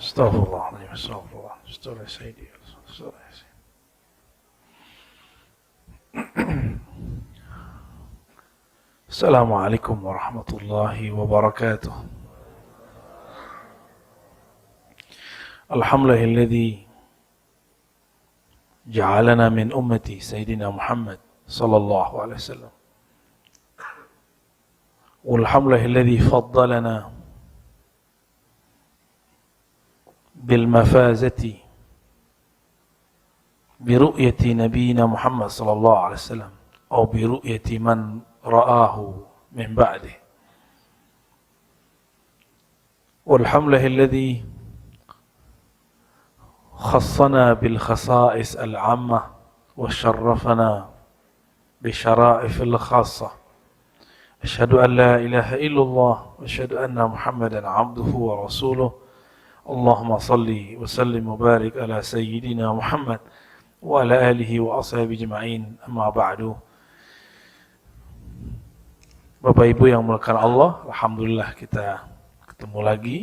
Astaghfirullahaladzim, astaghfirullah, astaghfirullah Sayyidi, astaghfirullah Sayyidi. Assalamualaikum warahmatullahi wabarakatuh. Alhamdulillahilladzi ja'alana min ummati Sayyidina Muhammad sallallahu alaihi wasallam. Walhamdulillahilladzi faddalana bil mafazati bi ru'yati nabiyyina Muhammad sallallahu alaihi wasallam atau bi ru'yati man ra'ahu min ba'dih. Walhamdulillahilladzi khassana bil khasa'is al-'ammah wa syarrafana bi syara'ifil khassah. Asyhadu an la ilaha illallah wa asyhadu anna Muhammadan 'abduhu wa rasuluh. Allahumma salli wa sallim wa barik ala sayyidina Muhammad wa ala alihi wa ashabihi ajma'in. Amma ba'du. Bapak Ibu yang dimuliakan Allah, alhamdulillah kita ketemu lagi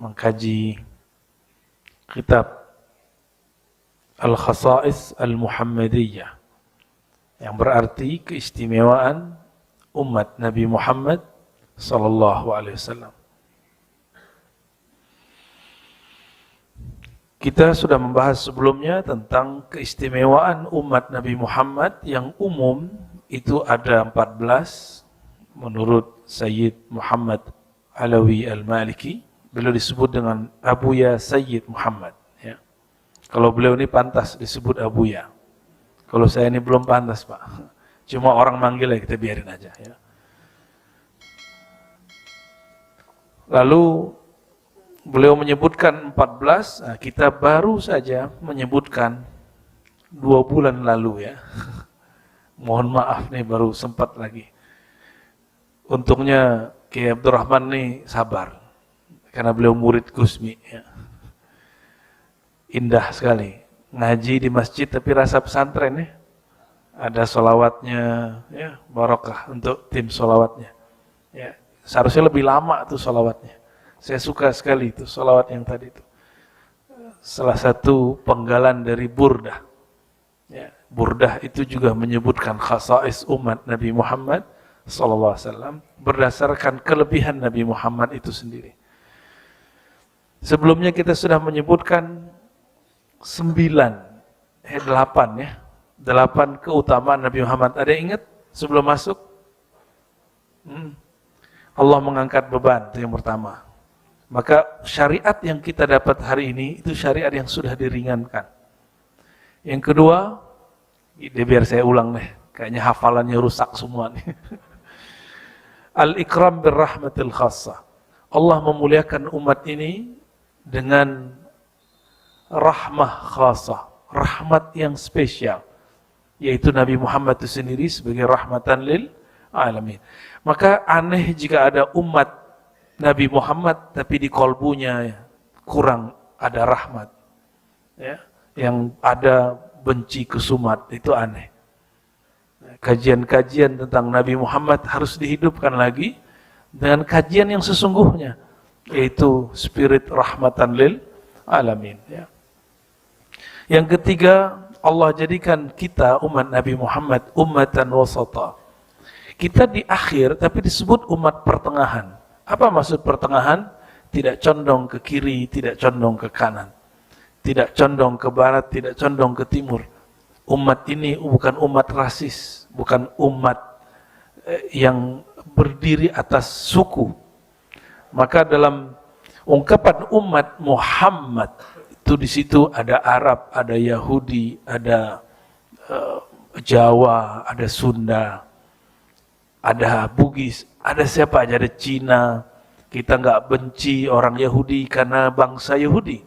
mengkaji kitab Al-Khasa'is Al-Muhammadiyah, yang berarti keistimewaan umat Nabi Muhammad sallallahu alaihi wasallam. Kita sudah membahas sebelumnya tentang keistimewaan umat Nabi Muhammad yang umum itu ada 14 menurut Sayyid Muhammad Alawi Al-Maliki. Beliau disebut dengan Abuya Sayyid Muhammad, ya. Kalau beliau ini pantas disebut Abuya. Kalau saya ini belum pantas, Pak. Cuma orang manggil ya, kita biarin aja, ya. Lalu beliau menyebutkan 14, nah kita baru saja menyebutkan 2 bulan lalu, ya. Mohon maaf nih, baru sempat lagi. Untungnya Kiai Abdurrahman nih sabar, karena beliau murid Gusmi, ya. Indah sekali ngaji di masjid tapi rasa pesantren, ya. Ada sholawatnya, ya, barokah untuk tim sholawatnya, ya. Seharusnya lebih lama tuh sholawatnya. Saya suka sekali itu sholawat yang tadi itu. Salah satu penggalan dari Burdah, ya. Burdah itu juga menyebutkan khasa'is umat Nabi Muhammad sallallahu alaihi wasallam berdasarkan kelebihan Nabi Muhammad itu sendiri. Sebelumnya kita sudah menyebutkan 8 ya. 8 keutamaan Nabi Muhammad. Ada yang ingat sebelum masuk? Allah mengangkat beban, itu yang pertama. Maka syariat yang kita dapat hari ini itu syariat yang sudah diringankan. Yang kedua, biar saya ulang nih, kayaknya hafalannya rusak semua nih. Al-ikram birrahmatil khassah. Allah memuliakan umat ini dengan rahmah khassah, rahmat yang spesial, yaitu Nabi Muhammad itu sendiri sebagai rahmatan lil alamin. Maka aneh jika ada umat Nabi Muhammad tapi di kolbunya kurang ada rahmat, ya, yang ada benci kesumat, itu aneh. Kajian-kajian tentang Nabi Muhammad harus dihidupkan lagi dengan kajian yang sesungguhnya, yaitu spirit rahmatan lil alamin, ya. Yang ketiga, Allah jadikan kita umat Nabi Muhammad ummatan wasata. Kita di akhir tapi disebut umat pertengahan. Apa maksud pertengahan? Tidak condong ke kiri, tidak condong ke kanan, tidak condong ke barat, tidak condong ke timur. Umat ini bukan umat rasis, bukan umat yang berdiri atas suku. Maka dalam ungkapan umat Muhammad itu di situ ada Arab, ada Yahudi, ada Jawa, ada Sunda, ada Bugis, ada siapa aja, ada Cina. Kita nggak benci orang Yahudi karena bangsa Yahudi,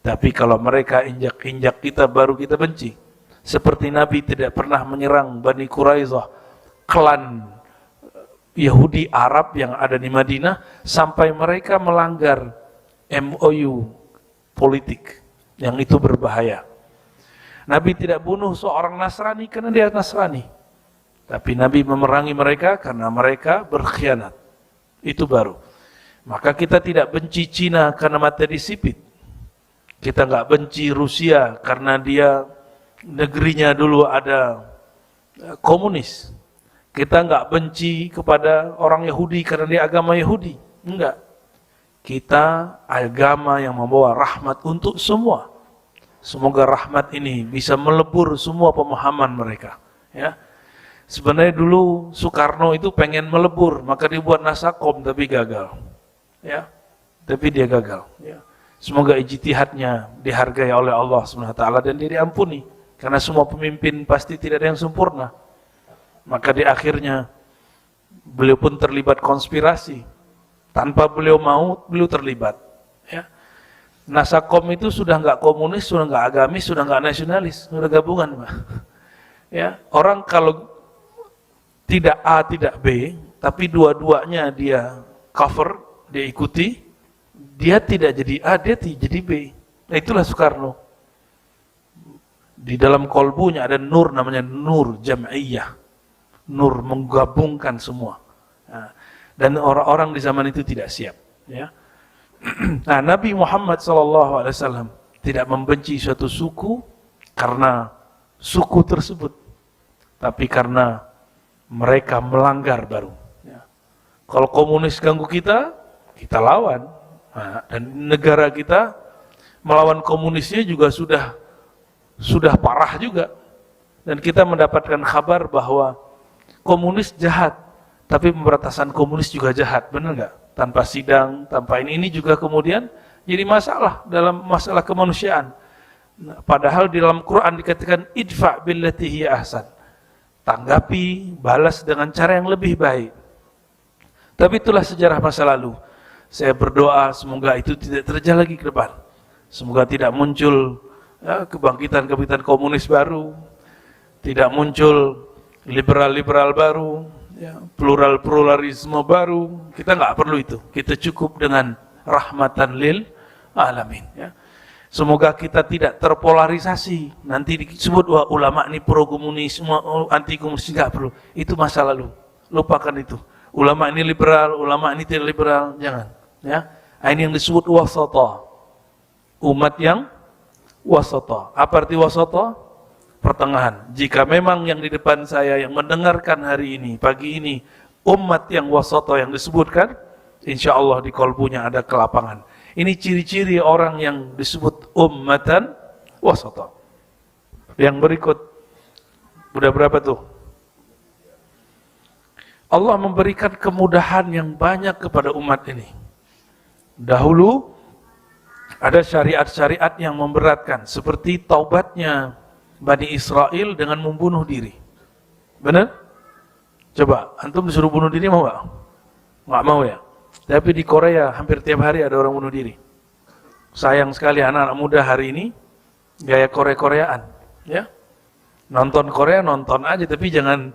tapi kalau mereka injak-injak kita baru kita benci. Seperti Nabi tidak pernah menyerang Bani Quraizah, klan Yahudi Arab yang ada di Madinah, sampai mereka melanggar MOU politik yang itu berbahaya. Nabi tidak bunuh seorang Nasrani karena dia Nasrani, tapi Nabi memerangi mereka karena mereka berkhianat. Itu baru. Maka kita tidak benci Cina karena materi sipit. Kita nggak benci Rusia karena dia negerinya dulu ada komunis. Kita nggak benci kepada orang Yahudi karena dia agama Yahudi. Enggak. Kita agama yang membawa rahmat untuk semua. Semoga rahmat ini bisa melebur semua pemahaman mereka. Ya. Sebenarnya dulu Soekarno itu pengen melebur, maka dibuat Nasakom tapi gagal. Ya. Tapi dia gagal. Ya. Semoga ijtihadnya dihargai oleh Allah SWT dan dia diampuni. Karena semua pemimpin pasti tidak ada yang sempurna. Maka di akhirnya beliau pun terlibat konspirasi. Tanpa beliau mau, beliau terlibat. Ya. Nasakom itu sudah nggak komunis, sudah nggak agamis, sudah nggak nasionalis, sudah gabungan, Pak. Ya, orang kalau tidak A tidak B, tapi dua-duanya dia cover, dia ikuti, dia tidak jadi A, dia jadi B. Nah, itulah Soekarno. Di dalam kolbunya ada nur, namanya nur jam'iyah, nur menggabungkan semua. Nah, dan orang-orang di zaman itu tidak siap. Ya. Nah, Nabi Muhammad SAW tidak membenci suatu suku karena suku tersebut, tapi karena mereka melanggar baru. Ya. Kalau komunis ganggu kita, kita lawan. Nah, dan negara kita melawan komunisnya juga sudah parah juga. Dan kita mendapatkan kabar bahwa komunis jahat, tapi pemberantasan komunis juga jahat, benar nggak? Tanpa sidang, tanpa ini juga kemudian jadi masalah dalam masalah kemanusiaan. Nah, padahal di dalam Quran dikatakan idfa billati hiya ahsan. Tanggapi, balas dengan cara yang lebih baik. Tapi itulah sejarah masa lalu. Saya berdoa semoga itu tidak terjadi lagi ke depan. Semoga tidak muncul kebangkitan komunis baru, tidak muncul liberal-liberal baru, ya, pluralisme baru. Kita nggak perlu itu. Kita cukup dengan rahmatan lil alamin. Ya. Semoga kita tidak terpolarisasi. Nanti disebut wah ulama ini pro komunis, anti komunis, nggak perlu. Itu masa lalu. Lupakan itu. Ulama ini liberal, ulama ini tidak liberal, jangan. Ya, ini yang disebut wasata. Umat yang wasata. Apa arti wasata? Pertengahan. Jika memang yang di depan saya yang mendengarkan hari ini, pagi ini, umat yang wasata yang disebutkan, insya Allah di kolbunya ada kelapangan. Ini ciri-ciri orang yang disebut ummatan wasata. Yang berikut, udah berapa tuh? Allah memberikan kemudahan yang banyak kepada umat ini. Dahulu ada syariat-syariat yang memberatkan, seperti taubatnya Bani Israel dengan membunuh diri. Benar? Coba, antum disuruh bunuh diri mau gak? Nggak mau ya? Tapi di Korea hampir tiap hari ada orang bunuh diri. Sayang sekali anak-anak muda hari ini gaya Korea-Koreaan. Ya? Nonton Korea, nonton aja, tapi jangan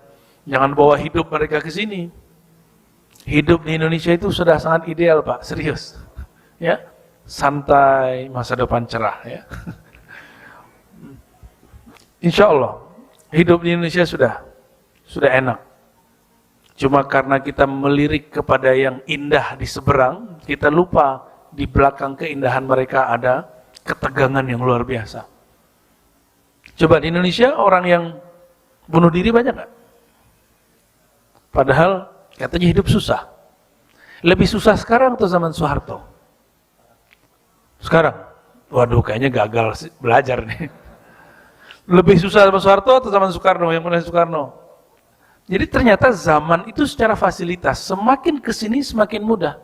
bawa hidup mereka ke sini. Hidup di Indonesia itu sudah sangat ideal, Pak, serius. Ya, santai, masa depan cerah. Ya. Insya Allah, hidup di Indonesia sudah enak. Cuma karena kita melirik kepada yang indah di seberang, kita lupa di belakang keindahan mereka ada ketegangan yang luar biasa. Coba di Indonesia orang yang bunuh diri banyak nggak? Padahal katanya hidup susah. Lebih susah sekarang atau zaman Soeharto? Sekarang? Waduh, kayaknya gagal belajar nih. Lebih susah zaman Soeharto atau zaman Soekarno? Yang mana Soekarno? Jadi ternyata zaman itu secara fasilitas semakin kesini semakin mudah.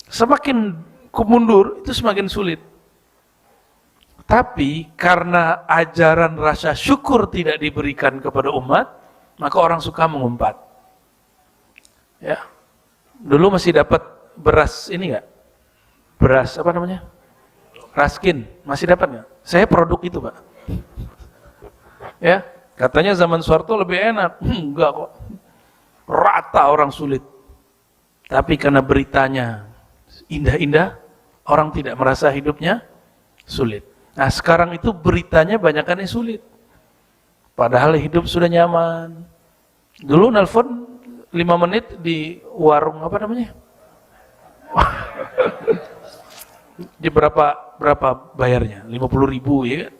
Semakin kemundur itu semakin sulit. Tapi karena ajaran rasa syukur tidak diberikan kepada umat, maka orang suka mengumpat. Ya, dulu masih dapat beras ini nggak? Beras apa namanya? Raskin, masih dapat nggak? Saya produk itu, Pak. Ya, katanya zaman Soeharto lebih enak. Enggak kok. Rata orang sulit. Tapi karena beritanya indah-indah, orang tidak merasa hidupnya sulit. Nah, sekarang itu beritanya banyakan yang sulit. Padahal hidup sudah nyaman. Dulu nelpon 5 menit di warung apa namanya? Dia berapa bayarnya? 50.000 ya kan?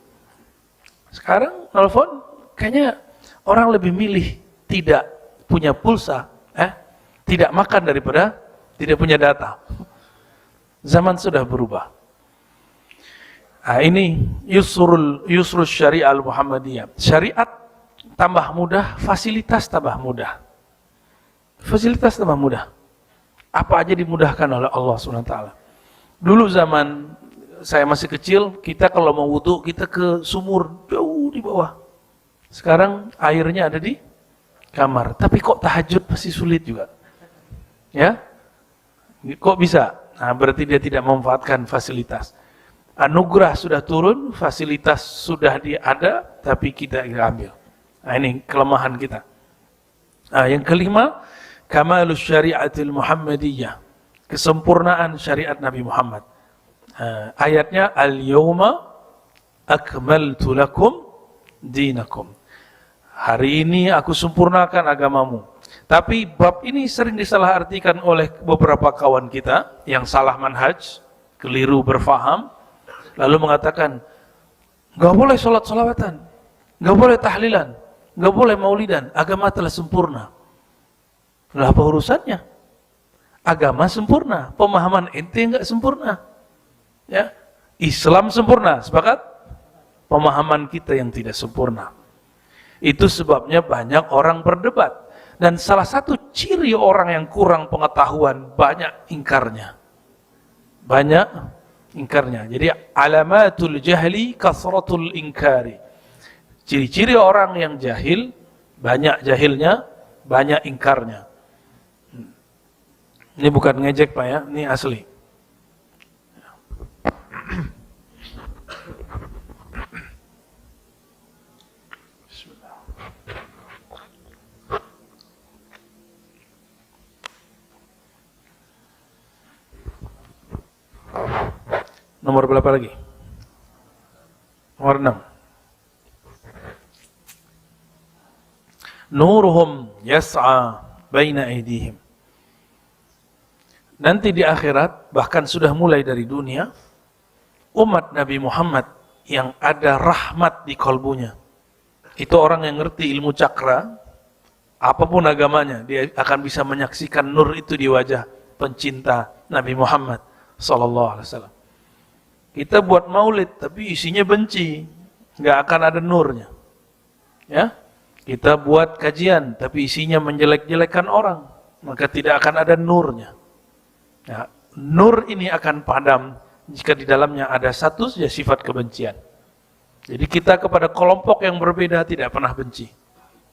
Sekarang nelfon kayaknya orang lebih milih tidak punya pulsa, tidak makan daripada tidak punya data. Zaman sudah berubah. Nah, ini yusrul syariah al-Muhammadiyah. Syariat tambah mudah, fasilitas tambah mudah. Fasilitas tambah mudah. Apa aja dimudahkan oleh Allah SWT. Dulu zaman saya masih kecil, kita kalau mau wudu kita ke sumur jauh di bawah. Sekarang airnya ada di kamar. Tapi kok tahajud masih sulit juga. Ya? Kok bisa? Nah, berarti dia tidak memanfaatkan fasilitas. Anugerah sudah turun, fasilitas sudah ada, tapi kita nggak ambil. Nah, ini kelemahan kita. Nah, yang kelima, kamalus syariatil Muhammadiyah. Kesempurnaan syariat Nabi Muhammad. Ayatnya al-yawma akmaltu lakum dinakum. Hari ini aku sempurnakan agamamu. Tapi bab ini sering disalahartikan oleh beberapa kawan kita yang salah manhaj, keliru berfaham, lalu mengatakan nggak boleh sholat-sholawatan, nggak boleh tahlilan, nggak boleh maulidan, agama telah sempurna. Lah apa urusannya? Agama sempurna, pemahaman ente nggak sempurna. Ya, Islam sempurna, sepakat? Pemahaman kita yang tidak sempurna. Itu sebabnya banyak orang berdebat. Dan salah satu ciri orang yang kurang pengetahuan, banyak ingkarnya. Banyak ingkarnya. Jadi alamatul jahli kasratul ingkari. Ciri-ciri orang yang jahil, banyak jahilnya, banyak ingkarnya. Ini bukan ngejek Pak ya, ini asli. Nomor berapa lagi? Nomor 6. Nuruhum yas'a baina aydihim. Nanti di akhirat, bahkan sudah mulai dari dunia, umat Nabi Muhammad yang ada rahmat di kalbunya. Itu orang yang ngerti ilmu cakra, apapun agamanya, dia akan bisa menyaksikan nur itu di wajah pencinta Nabi Muhammad sallallahu alaihi wasallam. Kita buat maulid tapi isinya benci, nggak akan ada nurnya. Ya, kita buat kajian tapi isinya menjelek-jelekan orang, maka tidak akan ada nurnya. Ya, nur ini akan padam jika di dalamnya ada satu saja sifat kebencian. Jadi kita kepada kelompok yang berbeda tidak pernah benci.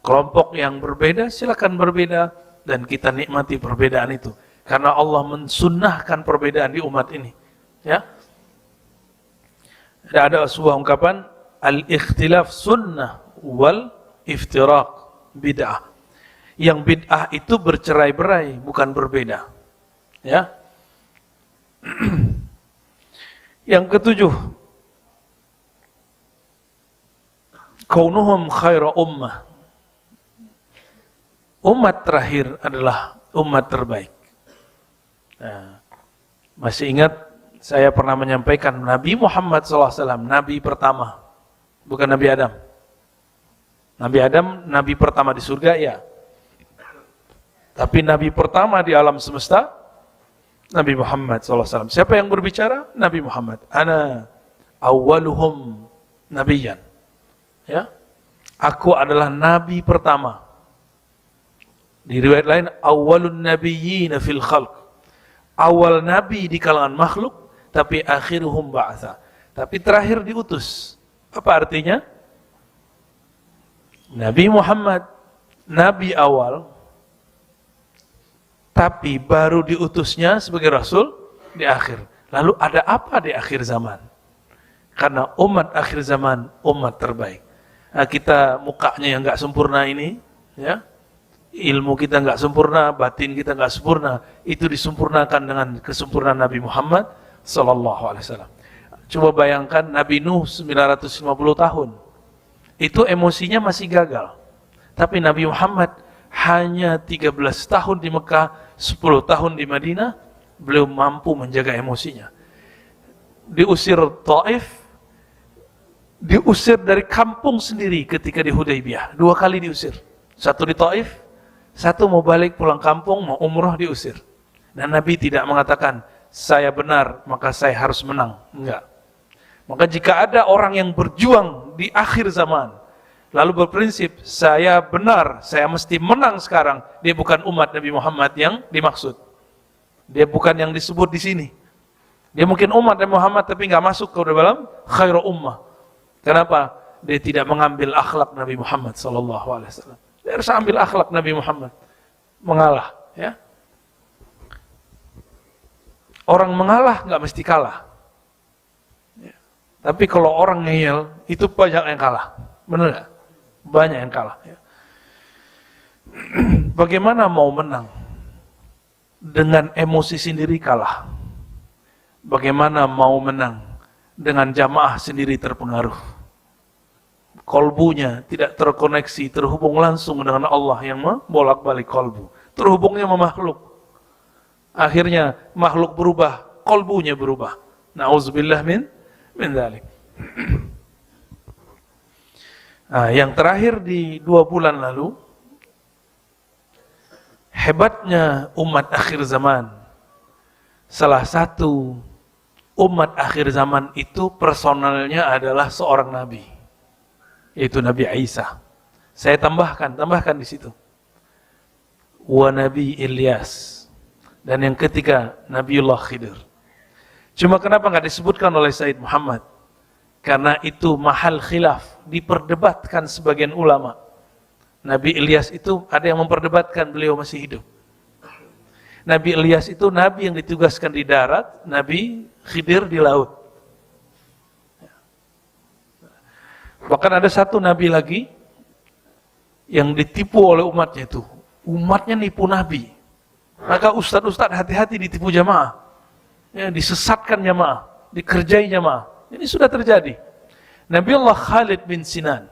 Kelompok yang berbeda silakan berbeda dan kita nikmati perbedaan itu. Karena Allah mensunnahkan perbedaan di umat ini. Ya. Ada sebuah ungkapan al-ikhtilaf sunnah wal iftiraq bid'ah. Yang bid'ah itu bercerai-berai, bukan berbeda. Ya. Yang ketujuh, kaunuhum khaira ummah. Umat terakhir adalah umat terbaik. Nah, masih ingat saya pernah menyampaikan Nabi Muhammad SAW, Nabi pertama, bukan Nabi Adam. Nabi Adam, Nabi pertama di surga, ya. Tapi Nabi pertama di alam semesta, Nabi Muhammad SAW. Siapa yang berbicara? Nabi Muhammad. Ana awwaluhum nabiyan. Ya, aku adalah Nabi pertama. Di riwayat lain, awwalun nabiyyina fil khalq. Awal Nabi di kalangan makhluk, tapi akhiruhum ba'atha. Tapi terakhir diutus. Apa artinya? Nabi Muhammad, Nabi awal, tapi baru diutusnya sebagai Rasul di akhir. Lalu ada apa di akhir zaman? Karena umat akhir zaman, umat terbaik. Nah, kita mukanya yang gak sempurna ini, ya, ilmu kita nggak sempurna, batin kita nggak sempurna, itu disempurnakan dengan kesempurnaan Nabi Muhammad Sallallahu Alaihi Wasallam. Coba bayangkan Nabi Nuh 950 tahun, itu emosinya masih gagal. Tapi Nabi Muhammad hanya 13 tahun di Mekah, 10 tahun di Madinah, beliau mampu menjaga emosinya. Diusir Taif, diusir dari kampung sendiri ketika di Hudaybiyah. 2 kali diusir. Satu di Taif, satu mau balik pulang kampung, mau umrah, diusir. Dan Nabi tidak mengatakan, saya benar, maka saya harus menang. Enggak. Maka jika ada orang yang berjuang di akhir zaman, lalu berprinsip, saya benar, saya mesti menang sekarang, dia bukan umat Nabi Muhammad yang dimaksud. Dia bukan yang disebut di sini. Dia mungkin umat Nabi Muhammad tapi nggak masuk ke dalam khairu ummah. Kenapa? Dia tidak mengambil akhlak Nabi Muhammad SAW. Dia harus ambil akhlak Nabi Muhammad. Mengalah, ya. Orang mengalah nggak mesti kalah. Ya. Tapi kalau orang ngeyel, itu banyak yang kalah. Benar nggak? Banyak yang kalah. Ya. Bagaimana mau menang? Dengan emosi sendiri kalah. Bagaimana mau menang dengan jamaah sendiri terpengaruh? Kolbunya tidak terkoneksi, terhubung langsung dengan Allah yang membolak-balik kolbu. Terhubungnya sama makhluk. Akhirnya makhluk berubah, kolbunya berubah. Na'udzubillah min dzalik. Nah, yang terakhir di 2 bulan lalu, hebatnya umat akhir zaman. Salah satu umat akhir zaman itu personalnya adalah seorang nabi, yaitu Nabi Isa. Saya tambahkan di situ. Wa Nabi Ilyas. Dan yang ketiga, Nabiullah Khidir. Cuma kenapa nggak disebutkan oleh Said Muhammad? Karena itu mahal khilaf, diperdebatkan sebagian ulama. Nabi Ilyas itu ada yang memperdebatkan beliau masih hidup. Nabi Ilyas itu nabi yang ditugaskan di darat, Nabi Khidir di laut. Bahkan ada satu nabi lagi yang ditipu oleh umatnya itu. Umatnya nipu nabi. Maka ustadz-ustadz hati-hati ditipu jamaah. Ya, disesatkan jamaah, dikerjai jamaah. Ini sudah terjadi. Nabiullah Khalid bin Sinan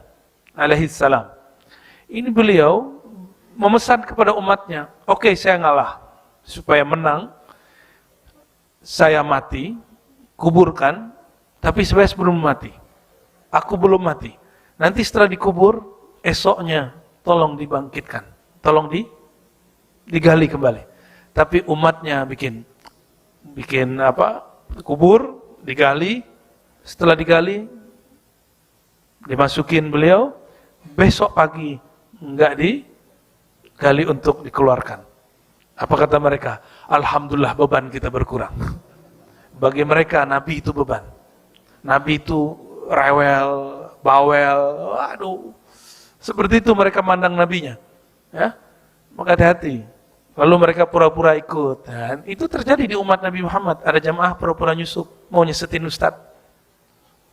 alaihi salam. Ini beliau memesan kepada umatnya, oke, saya ngalah. Supaya menang, saya mati, kuburkan, tapi saya belum mati. Aku belum mati. Nanti setelah dikubur, esoknya tolong dibangkitkan. Tolong digali kembali. Tapi umatnya bikin kubur, digali, setelah digali, dimasukin beliau, besok pagi enggak digali untuk dikeluarkan. Apa kata mereka? Alhamdulillah beban kita berkurang. Bagi mereka Nabi itu beban. Nabi itu rewel, bawel, waduh. Seperti itu mereka mandang nabinya. Ya? Maka hati-hati. Lalu mereka pura-pura ikut. Dan itu terjadi di umat Nabi Muhammad. Ada jamaah pura-pura nyusup, mau nyesetin ustadz,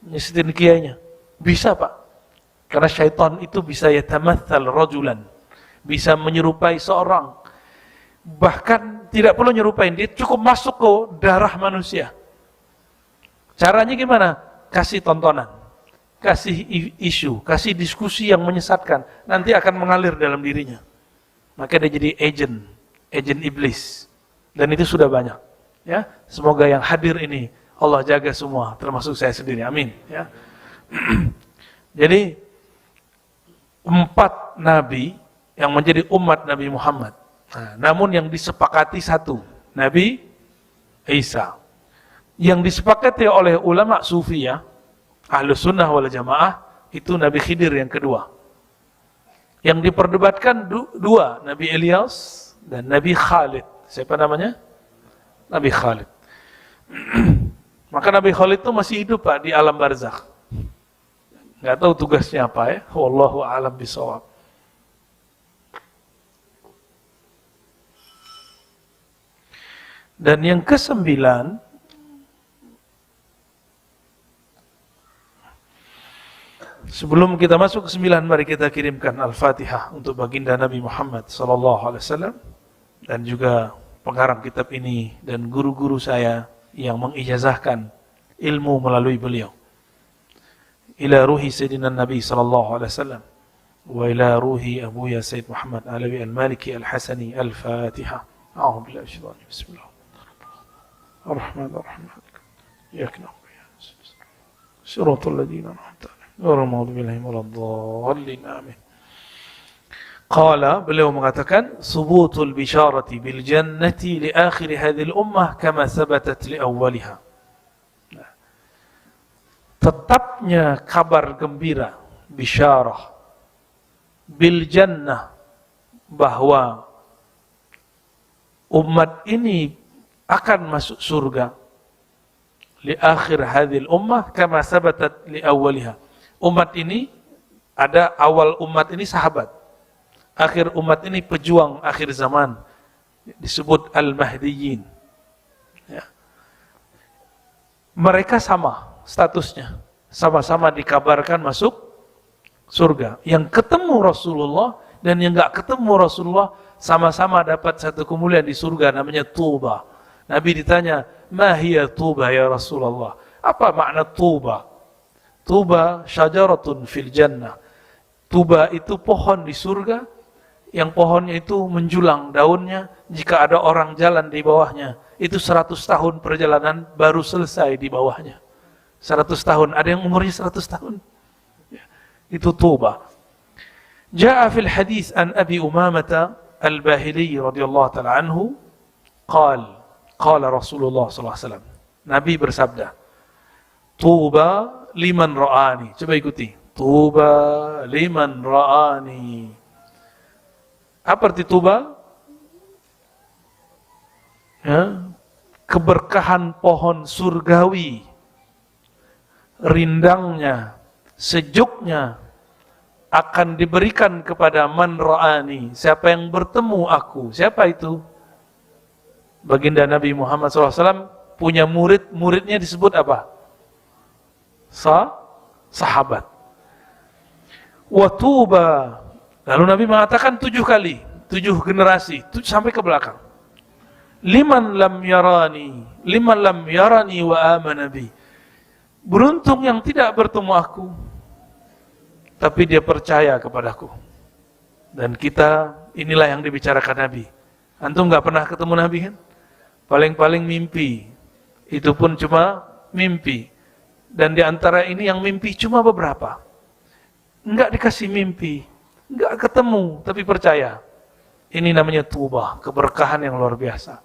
nyesetin kiainya. Bisa Pak. Karena syaitan itu bisa yatamathal rajulan. Bisa menyerupai seorang. Bahkan tidak perlu nyerupain, dia cukup masuk ke darah manusia. Caranya gimana? Kasih tontonan, kasih isu, kasih diskusi yang menyesatkan, nanti akan mengalir dalam dirinya. Maka dia jadi agent iblis. Dan itu sudah banyak. Ya, semoga yang hadir ini Allah jaga semua, termasuk saya sendiri. Amin. Ya. Jadi 4 nabi yang menjadi umat Nabi Muhammad. Nah, namun yang disepakati satu, Nabi Isa. Yang disepakati oleh ulama sufi ya, Ahlus Sunnah wal Jamaah, itu Nabi Khidir yang kedua. Yang diperdebatkan 2, Nabi Ilyas dan Nabi Khalid. Siapa namanya? Nabi Khalid. Maka Nabi Khalid itu masih hidup Pak di alam barzakh. Nggak tahu tugasnya apa ya. Wallahu a'lam bishawab. Dan yang ke-9, sebelum kita masuk ke-9, mari kita kirimkan Al-Fatihah untuk baginda Nabi Muhammad SAW dan juga pengarang kitab ini dan guru-guru saya yang mengijazahkan ilmu melalui beliau. Ila ruhi Sayyidina Nabi SAW wa ila ruhi Abuya Sayyid Muhammad Alawi Al-Maliki Al-Hasani Al-Fatihah. A'udhu billahi minasyaitanir rajim. Bismillah. Ar-Rahman Ar-Rahman. Iyyaka na'budu wa iyyaka nasta'in. Shiratal ladzina an'amta 'alaihim ghairil maghdubi 'alaihim waladdallin. Amin. Qala, beliau mengatakan, subutul bisharati bil jannati li akhir hadhil ummah kama sabatat li awwaliha. Tetapnya kabar gembira, bisyarah bil jannah, bahwa umat ini akan masuk surga, li akhir hadhil ummah kama sabatat li awwaliha. Umat ini, ada awal umat ini sahabat, akhir umat ini pejuang akhir zaman, disebut al-Mahdiyyin. Ya. Mereka sama statusnya, sama-sama dikabarkan masuk surga. Yang ketemu Rasulullah dan yang nggak ketemu Rasulullah sama-sama dapat satu kemuliaan di surga, namanya Tuba. Nabi ditanya, "Ma hiya Tuba ya Rasulullah?" Apa makna Tuba? Tuba syajaratun fil jannah. Tuba itu pohon di surga, yang pohonnya itu menjulang daunnya, jika ada orang jalan di bawahnya, itu 100 tahun perjalanan baru selesai di bawahnya. 100 tahun, ada yang umurnya 100 tahun. Itu Tuba. Ja'a fil hadis an Abi Umamah al-Bahili radhiyallahu ta'ala anhu, qala Rasulullah sallallahu alaihi wasallam. Nabi bersabda, Tuba liman ra'ani. Coba ikuti. Tuba liman ra'ani. Apa arti Tuba? Ya, keberkahan pohon surgawi, rindangnya, sejuknya akan diberikan kepada man ra'ani, siapa yang bertemu aku. Siapa itu? Baginda Nabi Muhammad SAW punya murid, muridnya disebut apa? Sahabat. Wa tuba. Lalu Nabi mengatakan 7 kali, 7 generasi, 7 sampai ke belakang. Liman lam yarani wa amana bi. Beruntung yang tidak bertemu aku, tapi dia percaya kepadaku. Dan kita, inilah yang dibicarakan Nabi. Antum gak pernah ketemu Nabi kan? Paling-paling mimpi. Itu pun cuma mimpi. Dan di antara ini yang mimpi cuma beberapa. Enggak dikasih mimpi, enggak ketemu, tapi percaya. Ini namanya Tuba, keberkahan yang luar biasa.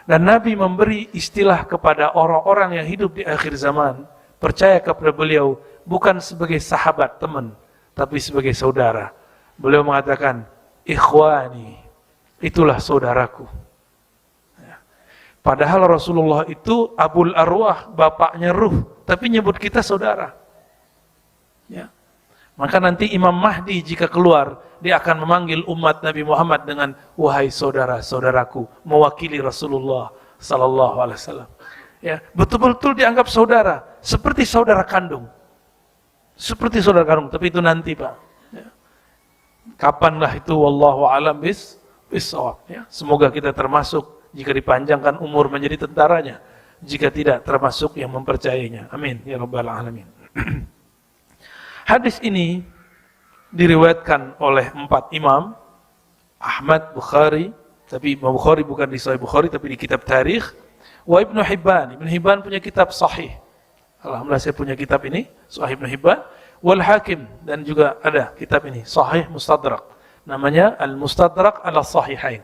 Dan Nabi memberi istilah kepada orang-orang yang hidup di akhir zaman, percaya kepada beliau, bukan sebagai sahabat, teman, tapi sebagai saudara. Beliau mengatakan, ikhwani, itulah saudaraku. Padahal Rasulullah itu Abul Arwah, bapaknya ruh, tapi nyebut kita saudara. Ya. Maka nanti Imam Mahdi jika keluar, dia akan memanggil umat Nabi Muhammad dengan wahai saudara-saudaraku, mewakili Rasulullah sallallahu alaihi wasallam. Ya, betul-betul dianggap saudara, seperti saudara kandung. Seperti saudara kandung, tapi itu nanti, Pak. Ya. Kapanlah itu wallahu alam bis-shawab, ya. Semoga kita termasuk jika dipanjangkan umur menjadi tentaranya, jika tidak termasuk yang mempercayainya. Amin ya rabbal alamin. Hadis ini diriwayatkan oleh 4 imam, Ahmad, Bukhari, tapi Imam Bukhari bukan di Sahih Bukhari tapi di kitab Tarikh, wa Ibnu Hibban. Ibnu Hibban punya kitab Sahih. Alhamdulillah saya punya kitab ini, Sahih Ibnu Hibban, wal Hakim, dan juga ada kitab ini, Sahih Mustadrak. Namanya Al-Mustadrak ala Sahihain.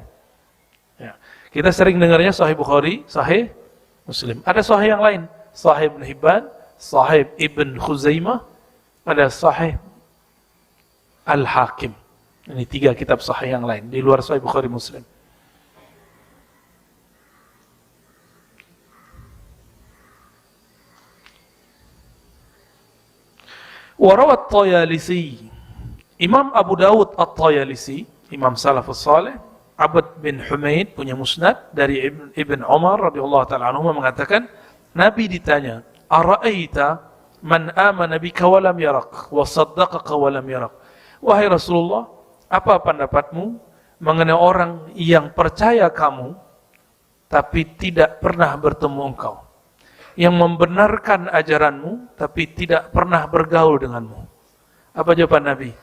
Ya. Kita sering dengarnya Sahih Bukhari, Sahih Muslim. Ada Sahih yang lain, Sahih Ibnu Hibban, Sahih Ibn Khuzaimah, ada Sahih Al-Hakim. Ini 3 kitab Sahih yang lain di luar Sahih Bukhari Muslim. Warawat Tayalisi, Imam Abu Dawud At-Tayalisi, Imam Salafus Saleh, Abd bin Humaid punya musnad dari Ibn Umar radhiyallahu ta'ala anhu mengatakan, Nabi ditanya, "Ara'aita man amana bika wa lam yarak wa saddaqaka wa lam yarak?" Wahai Rasulullah, apa pendapatmu mengenai orang yang percaya kamu tapi tidak pernah bertemu engkau, yang membenarkan ajaranmu tapi tidak pernah bergaul denganmu? Apa jawaban Nabi?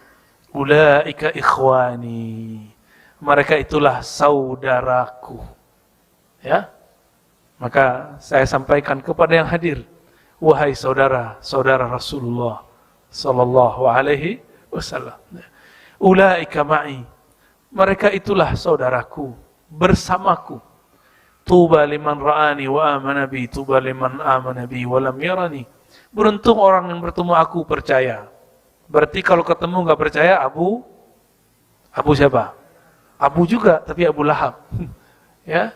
Ulaika ikhwani, mereka itulah saudaraku. Ya, Maka saya sampaikan kepada yang hadir, wahai saudara-saudara Rasulullah sallallahu alaihi wasallam, ulaika ma'i, mereka itulah saudaraku, bersamaku. Tuba liman ra'ani wa amana bi, tuba liman amana bi wa lam yarani. Beruntung orang yang bertemu aku percaya. Berarti kalau ketemu nggak percaya, Abu siapa? Abu juga, tapi Abu Lahab. Ya,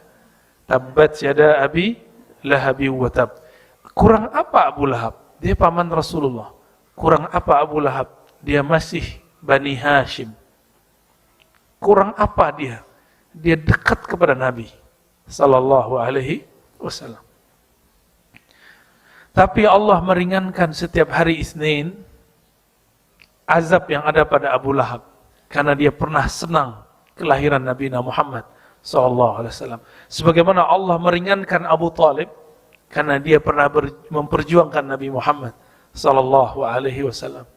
tabbat yada abi lahabi wa tab. Kurang apa Abu Lahab? Dia paman Rasulullah. Kurang apa Abu Lahab? Dia masih Bani Hashim. Kurang apa dia? Dia dekat kepada Nabi sallallahu alaihi wasallam. Tapi Allah meringankan setiap hari Isnin azab yang ada pada Abu Lahab, karena dia pernah senang kelahiran Nabi Muhammad sallallahu alaihi wasallam. Sebagaimana Allah meringankan Abu Talib karena dia pernah memperjuangkan Nabi Muhammad sallallahu alaihi wasallam.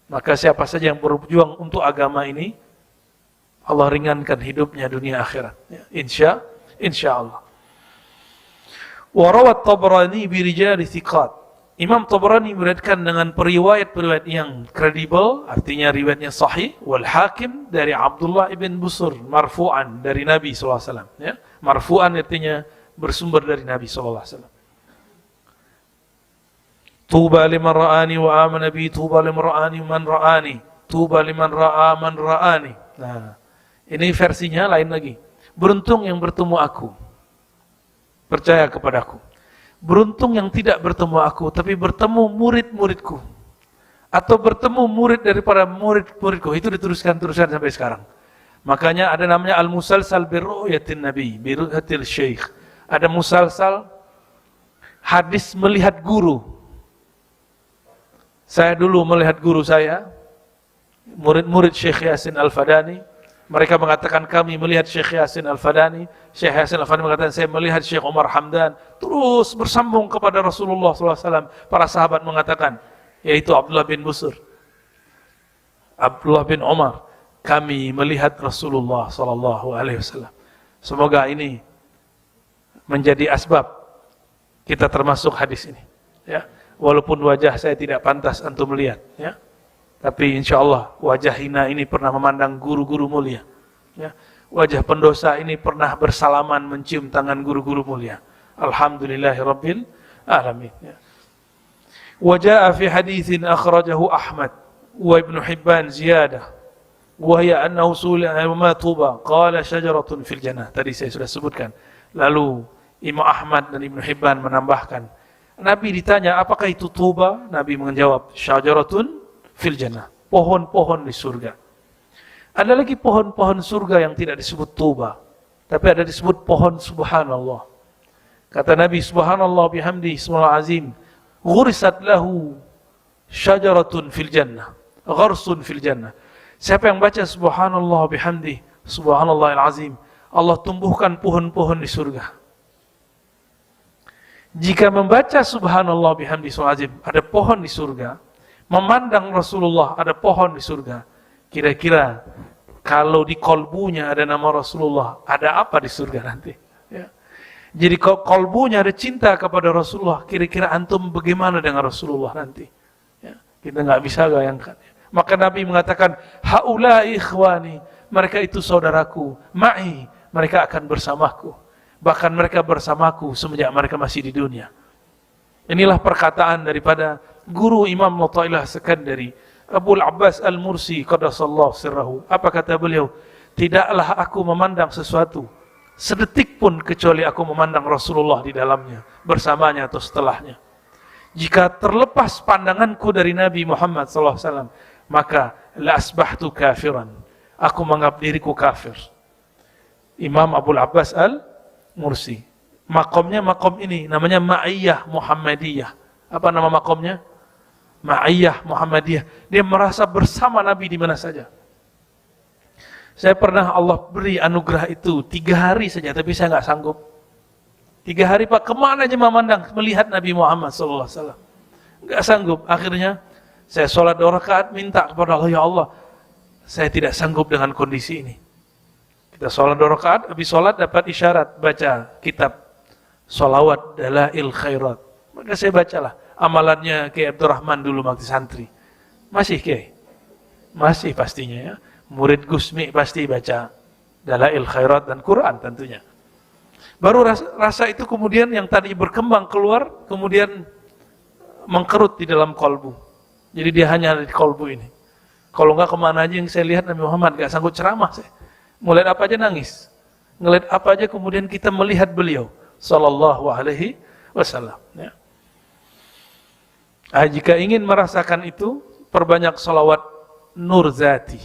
Maka siapa saja yang berjuang untuk agama ini, Allah ringankan hidupnya dunia akhirat. Ya, insya Allah. Wa rawat Tabrani bi rijali thiqat. Imam Tabrani meriwayatkan dengan periwayat-periwayat yang kredibel, artinya riwayatnya sahih. Wal Hakim dari Abdullah ibn Busur marfu'an dari Nabi sallallahu alaihi wasallam. Ya, marfu'an artinya bersumber dari Nabi sallallahu alaihi wasallam. Tuba liman ra'ani wa amana bi, tuba liman ra'ani man ra'ani, tuba liman ra'a man ra'ani. Nah, ini versinya lain lagi. Beruntung yang bertemu aku, percaya kepadaku. Beruntung yang tidak bertemu aku, tapi bertemu murid-muridku. Atau bertemu murid daripada murid-muridku. Itu diteruskan sampai sekarang. Makanya ada namanya al-musalsal birru'yatin nabi, birru'yatil syekh. Ada musalsal hadis melihat guru. Saya dulu melihat guru saya, murid-murid Syekh Yasin Al-Fadani. Mereka mengatakan kami melihat Syekh Yasin Al-Fadani. Syekh Yasin Al-Fadani mengatakan saya melihat Syekh Umar Hamdan. Terus bersambung kepada Rasulullah SAW. Para sahabat mengatakan, yaitu Abdullah bin Busur, Abdullah bin Umar, kami melihat Rasulullah SAW. Semoga ini menjadi asbab kita termasuk hadis ini. Ya, walaupun wajah saya tidak pantas antum melihat. Ya. Tapi insya Allah wajah hina ini pernah memandang guru-guru mulia. Ya. Wajah pendosa ini pernah bersalaman mencium tangan guru-guru mulia. Alhamdulillahirabbil alamin. Ya. Wajah fi haditsin akhrajahu Ahmad wa Ibnu Hibban ziyadah. Wa hiya annahu su'ila ma tuba qala syajaratun fil jannah. Tadi saya sudah sebutkan. Lalu Imam Ahmad dan Ibnu Hibban menambahkan, Nabi ditanya apakah itu tuba? Nabi menjawab syajaratun fil jannah, pohon-pohon di surga. Ada lagi pohon-pohon surga yang tidak disebut tuba, tapi ada disebut pohon subhanallah. Kata Nabi, subhanallah bihamdi ismul azim, ghurisat lahu syajaratun fil jannah, gharsun fil jannah. Siapa yang baca subhanallah bihamdi subhanallahil azim, Allah tumbuhkan pohon-pohon di surga. Jika membaca subhanallah bihamdi ismul azim, ada pohon di surga. Memandang Rasulullah, ada pohon di surga. Kira-kira kalau di kolbunya ada nama Rasulullah, ada apa di surga nanti? Ya. Jadi kalau kolbunya ada cinta kepada Rasulullah, kira-kira antum bagaimana dengan Rasulullah nanti? Ya. Kita nggak bisa bayangkan. Maka Nabi mengatakan, haulai ikhwani, mereka itu saudaraku, ma'i, mereka akan bersamaku. Bahkan mereka bersamaku semenjak mereka masih di dunia. Inilah perkataan daripada guru Imam Mu'ta'ilah Sekandari, Abu Abbas Al-Mursi qaddasallahu sirrahu. Apa kata beliau? Tidaklah aku memandang sesuatu sedetik pun kecuali aku memandang Rasulullah di dalamnya, bersamanya atau setelahnya. Jika terlepas pandanganku dari Nabi Muhammad SAW, maka la asbahtu kafiran, aku menganggap diriku kafir. Imam Abu Abbas Al-Mursi, makomnya makom ini namanya Ma'iyah Muhammadiyah. Apa nama makomnya? Ma'iyah Muhammadiyah. Dia merasa bersama Nabi di mana saja. Saya pernah Allah beri anugerah itu 3 hari saja, tapi saya nggak sanggup. 3 hari Pak, kemana aja memandang, melihat Nabi Muhammad SAW. Nggak sanggup. Akhirnya saya sholat 2 rakaat, minta kepada Allah, ya Allah, saya tidak sanggup dengan kondisi ini. Kita sholat 2 rakaat, habis sholat dapat isyarat, baca kitab Sholawat dalail khairat. Maka saya bacalah amalannya Kiai Abdurrahman dulu waktu santri. Masih Kiai? Masih pastinya ya. Murid Gusmi pasti baca dalail khairat dan Quran tentunya. Baru rasa itu kemudian yang tadi berkembang keluar, kemudian mengkerut di dalam kolbu. Jadi dia hanya ada di kolbu ini. Kalau enggak kemana aja yang saya lihat Nabi Muhammad gak sanggup ceramah saya. Ngelihat apa aja nangis. Ngelihat apa aja kemudian kita melihat beliau sallallahu alaihi wasallam ya. Jika ingin merasakan itu, perbanyak salawat nur zati.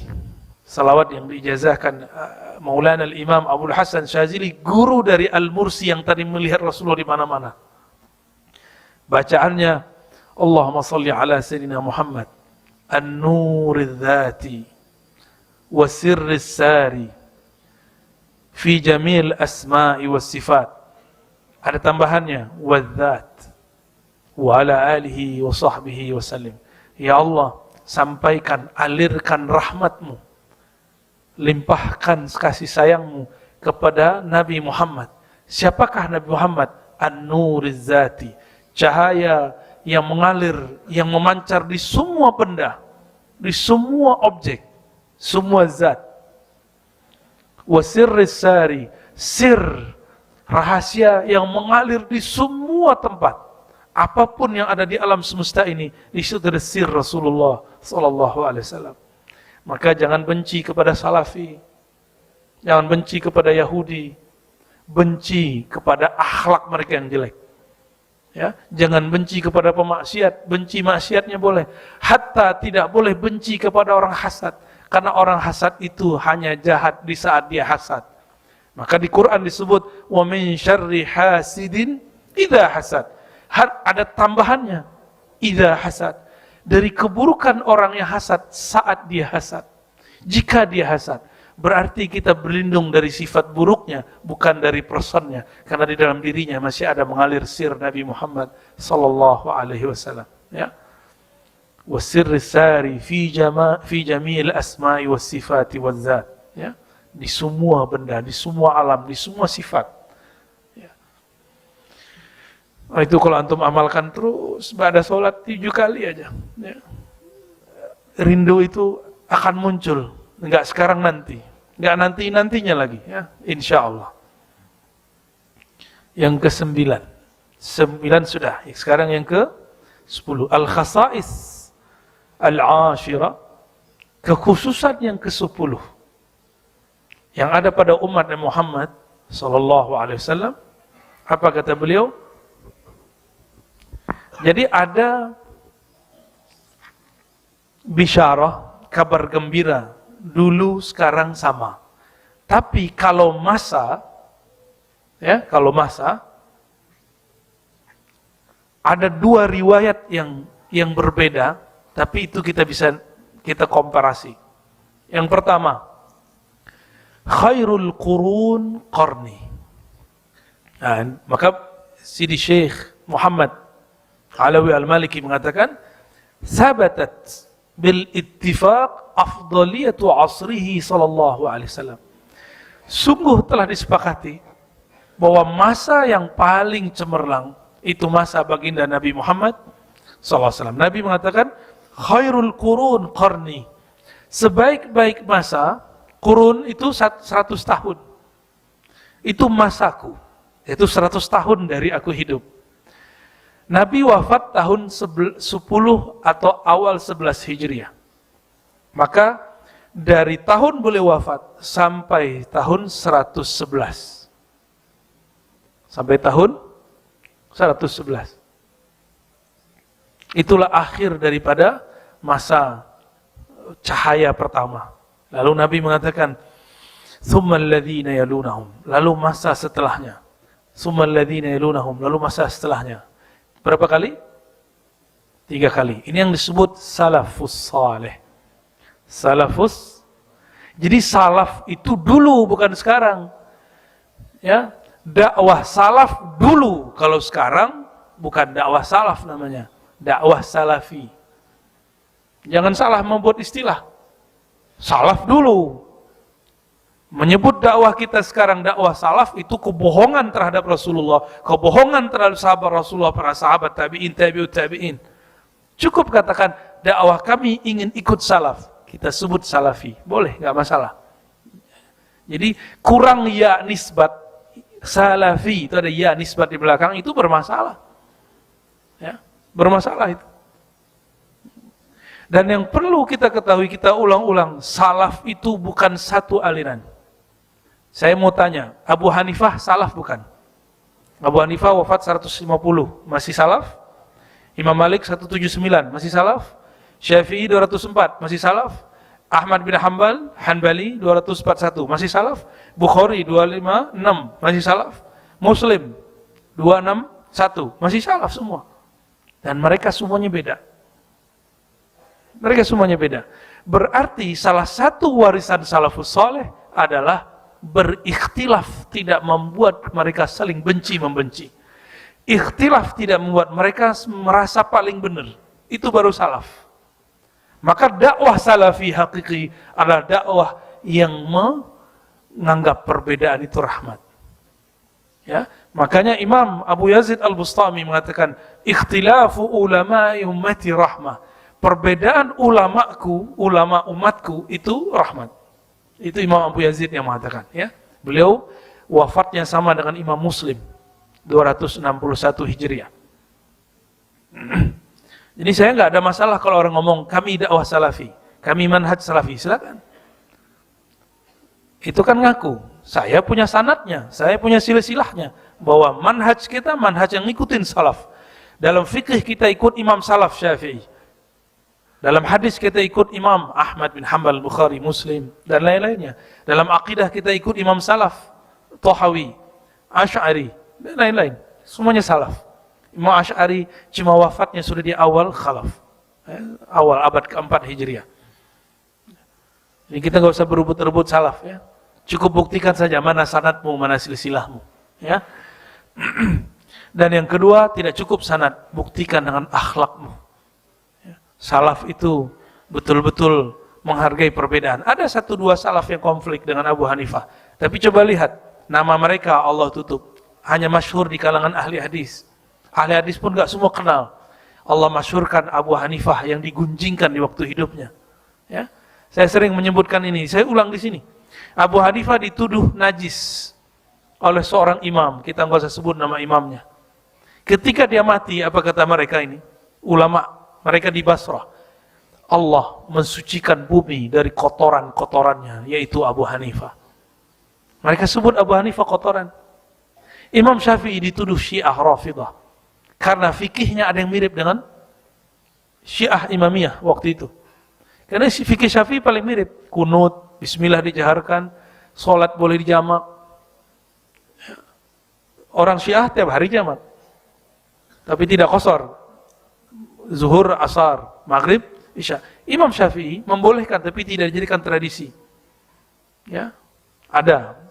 Salawat yang diijazahkan Maulana al-Imam Abdul Hasan Syazili, guru dari Al-Mursi yang tadi melihat Rasulullah di mana-mana. Bacaannya Allahumma salli ala sayyidina Muhammad an-nuriz zati wa sirris sari fi jamil asma'i was sifat. Ada tambahannya wadzat wa ala alihi wa sahbihi wa sallim. Ya Allah, sampaikan, alirkan rahmatmu, limpahkan kasih sayangmu kepada Nabi Muhammad. Siapakah Nabi Muhammad? An-nuriz zati, cahaya yang mengalir, yang memancar di semua benda, di semua objek, semua zat. Wa sirris sari, sir, rahasia yang mengalir di semua tempat. Apapun yang ada di alam semesta ini, di situ ada sir Rasulullah sallallahu alaihi wasallam. Maka jangan benci kepada Salafi, jangan benci kepada Yahudi, benci kepada akhlak mereka yang jelek. Ya, jangan benci kepada pemaksiat, benci maksiatnya boleh. Hatta tidak boleh benci kepada orang hasad, karena orang hasad itu hanya jahat di saat dia hasad. Maka di Quran disebut wa min syarri hasidin idza hasad. Ada tambahannya, idza hasad. Dari keburukan orang yang hasad saat dia hasad. Jika dia hasad, berarti kita berlindung dari sifat buruknya, bukan dari personnya, karena di dalam dirinya masih ada mengalir sir Nabi Muhammad sallallahu alaihi wasallam, ya. Wasirris sari fi jamil asma'i was sifati waz zat, ya. Di semua benda, di semua alam, di semua sifat. Ya. Nah, itu kalau antum amalkan terus, pada sholat 7 kali aja. Ya. Rindu itu akan muncul, enggak sekarang nanti, enggak nantinya lagi, ya. Insya Allah. Yang ke-9, 9 sudah. Sekarang yang ke-10, al-khasais al-ashira, kekhususan yang ke-10 yang ada pada umat Muhammad sallallahu alaihi wasallam. Apa kata beliau? Jadi ada bisyarah, kabar gembira, dulu sekarang sama. Tapi kalau masa, ya, kalau masa ada 2 riwayat yang berbeda, tapi itu kita komparasi. Yang pertama, khairul qurun qarni. Nah, maka Sidi Syekh Muhammad Alawi Al-Maliki mengatakan, sabatat bil ittifaq afdaliyatu asrihi sallallahu alaihi wasallam. Sungguh telah disepakati bahwa masa yang paling cemerlang itu masa baginda Nabi Muhammad sallallahu alaihi wasallam. Nabi mengatakan, khairul qurun qarni. Sebaik-baik masa, qurun itu 100 tahun. Itu masaku. Itu 100 tahun dari aku hidup. Nabi wafat tahun 10 atau awal 11 Hijriah. Maka dari tahun beliau wafat sampai tahun 111. Sampai tahun 111. Itulah akhir daripada masa cahaya pertama. Lalu Nabi mengatakan, "Tsummal ladzina yalunahum." Lalu masa setelahnya. "Tsummal ladzina yalunahum." Lalu masa setelahnya. Berapa kali? 3 kali. Ini yang disebut salafus saleh. Salafus. Jadi salaf itu dulu, bukan sekarang. Ya, dakwah salaf dulu. Kalau sekarang bukan dakwah salaf namanya, dakwah salafi. Jangan salah membuat istilah. Salaf dulu. Menyebut dakwah kita sekarang dakwah salaf itu kebohongan terhadap Rasulullah, kebohongan terhadap sahabat Rasulullah, para sahabat tabi'in, tabi'ut tabi'in. Cukup katakan dakwah kami ingin ikut salaf, kita sebut salafi, boleh, nggak masalah. Jadi kurang ya nisbat salafi, itu ada ya nisbat di belakang, itu bermasalah. Ya, bermasalah itu. Dan yang perlu kita ketahui, kita ulang-ulang, salaf itu bukan satu aliran. Saya mau tanya, Abu Hanifah salaf bukan? Abu Hanifah wafat 150, masih salaf? Imam Malik 179, masih salaf? Syafi'i 204, masih salaf? Ahmad bin Hanbali 241, masih salaf? Bukhari 256, masih salaf? Muslim 261, masih salaf semua. Dan mereka semuanya beda. Mereka semuanya beda. Berarti salah satu warisan salafus saleh adalah berikhtilaf, tidak membuat mereka saling benci-membenci. Ikhtilaf tidak membuat mereka merasa paling benar. Itu baru salaf. Maka dakwah salafi hakiki adalah dakwah yang menganggap perbedaan itu rahmat. Ya, makanya Imam Abu Yazid Al-Bustami mengatakan, ikhtilafu ulama'i ummati rahmah. Perbedaan ulamaku, ulama umatku itu rahmat. Itu Imam Abu Yazid yang mengatakan, ya. Beliau wafatnya sama dengan Imam Muslim 261 Hijriah. Jadi saya nggak ada masalah kalau orang ngomong kami dakwah salafi, kami manhaj salafi, silakan. Itu kan ngaku, saya punya sanadnya, saya punya silsilahnya, bahwa manhaj kita manhaj yang ngikutin salaf. Dalam fikih kita ikut Imam Salaf Syafi'i. Dalam hadis kita ikut Imam Ahmad bin Hanbal, Bukhari, Muslim, dan lain-lainnya. Dalam akidah kita ikut Imam Salaf, Tahawi, Asy'ari, dan lain-lain. Semuanya salaf. Imam Asy'ari cuma wafatnya sudah di awal khalaf. Awal abad keempat Hijriah. Jadi kita nggak usah berebut-rebut salaf, ya. Cukup buktikan saja mana sanadmu, mana silsilahmu, ya. Dan yang kedua, tidak cukup sanad, buktikan dengan akhlakmu. Salaf itu betul-betul menghargai perbedaan. Ada 1-2 salaf yang konflik dengan Abu Hanifah. Tapi coba lihat, nama mereka Allah tutup. Hanya masyhur di kalangan ahli hadis. Ahli hadis pun gak semua kenal. Allah masyhurkan Abu Hanifah yang digunjingkan di waktu hidupnya. Ya, saya sering menyebutkan ini. Saya ulang di sini. Abu Hanifah dituduh najis oleh seorang imam. Kita nggak usah sebut nama imamnya. Ketika dia mati, apa kata mereka ini? Ulama mereka di Basrah, Allah mensucikan bumi dari kotoran-kotorannya, yaitu Abu Hanifah. Mereka sebut Abu Hanifah kotoran. Imam Syafi'i dituduh Syiah Rafidah karena fikihnya ada yang mirip dengan Syiah Imamiyah waktu itu. Karena fikih Syafi'i paling mirip, kunut, bismillah dijaharkan, sholat boleh dijamak. Orang Syiah tiap hari jamak, tapi tidak qasar. Zuhur, asar, maghrib, isya. Imam Syafi'i membolehkan tapi tidak dijadikan tradisi. Ya, ada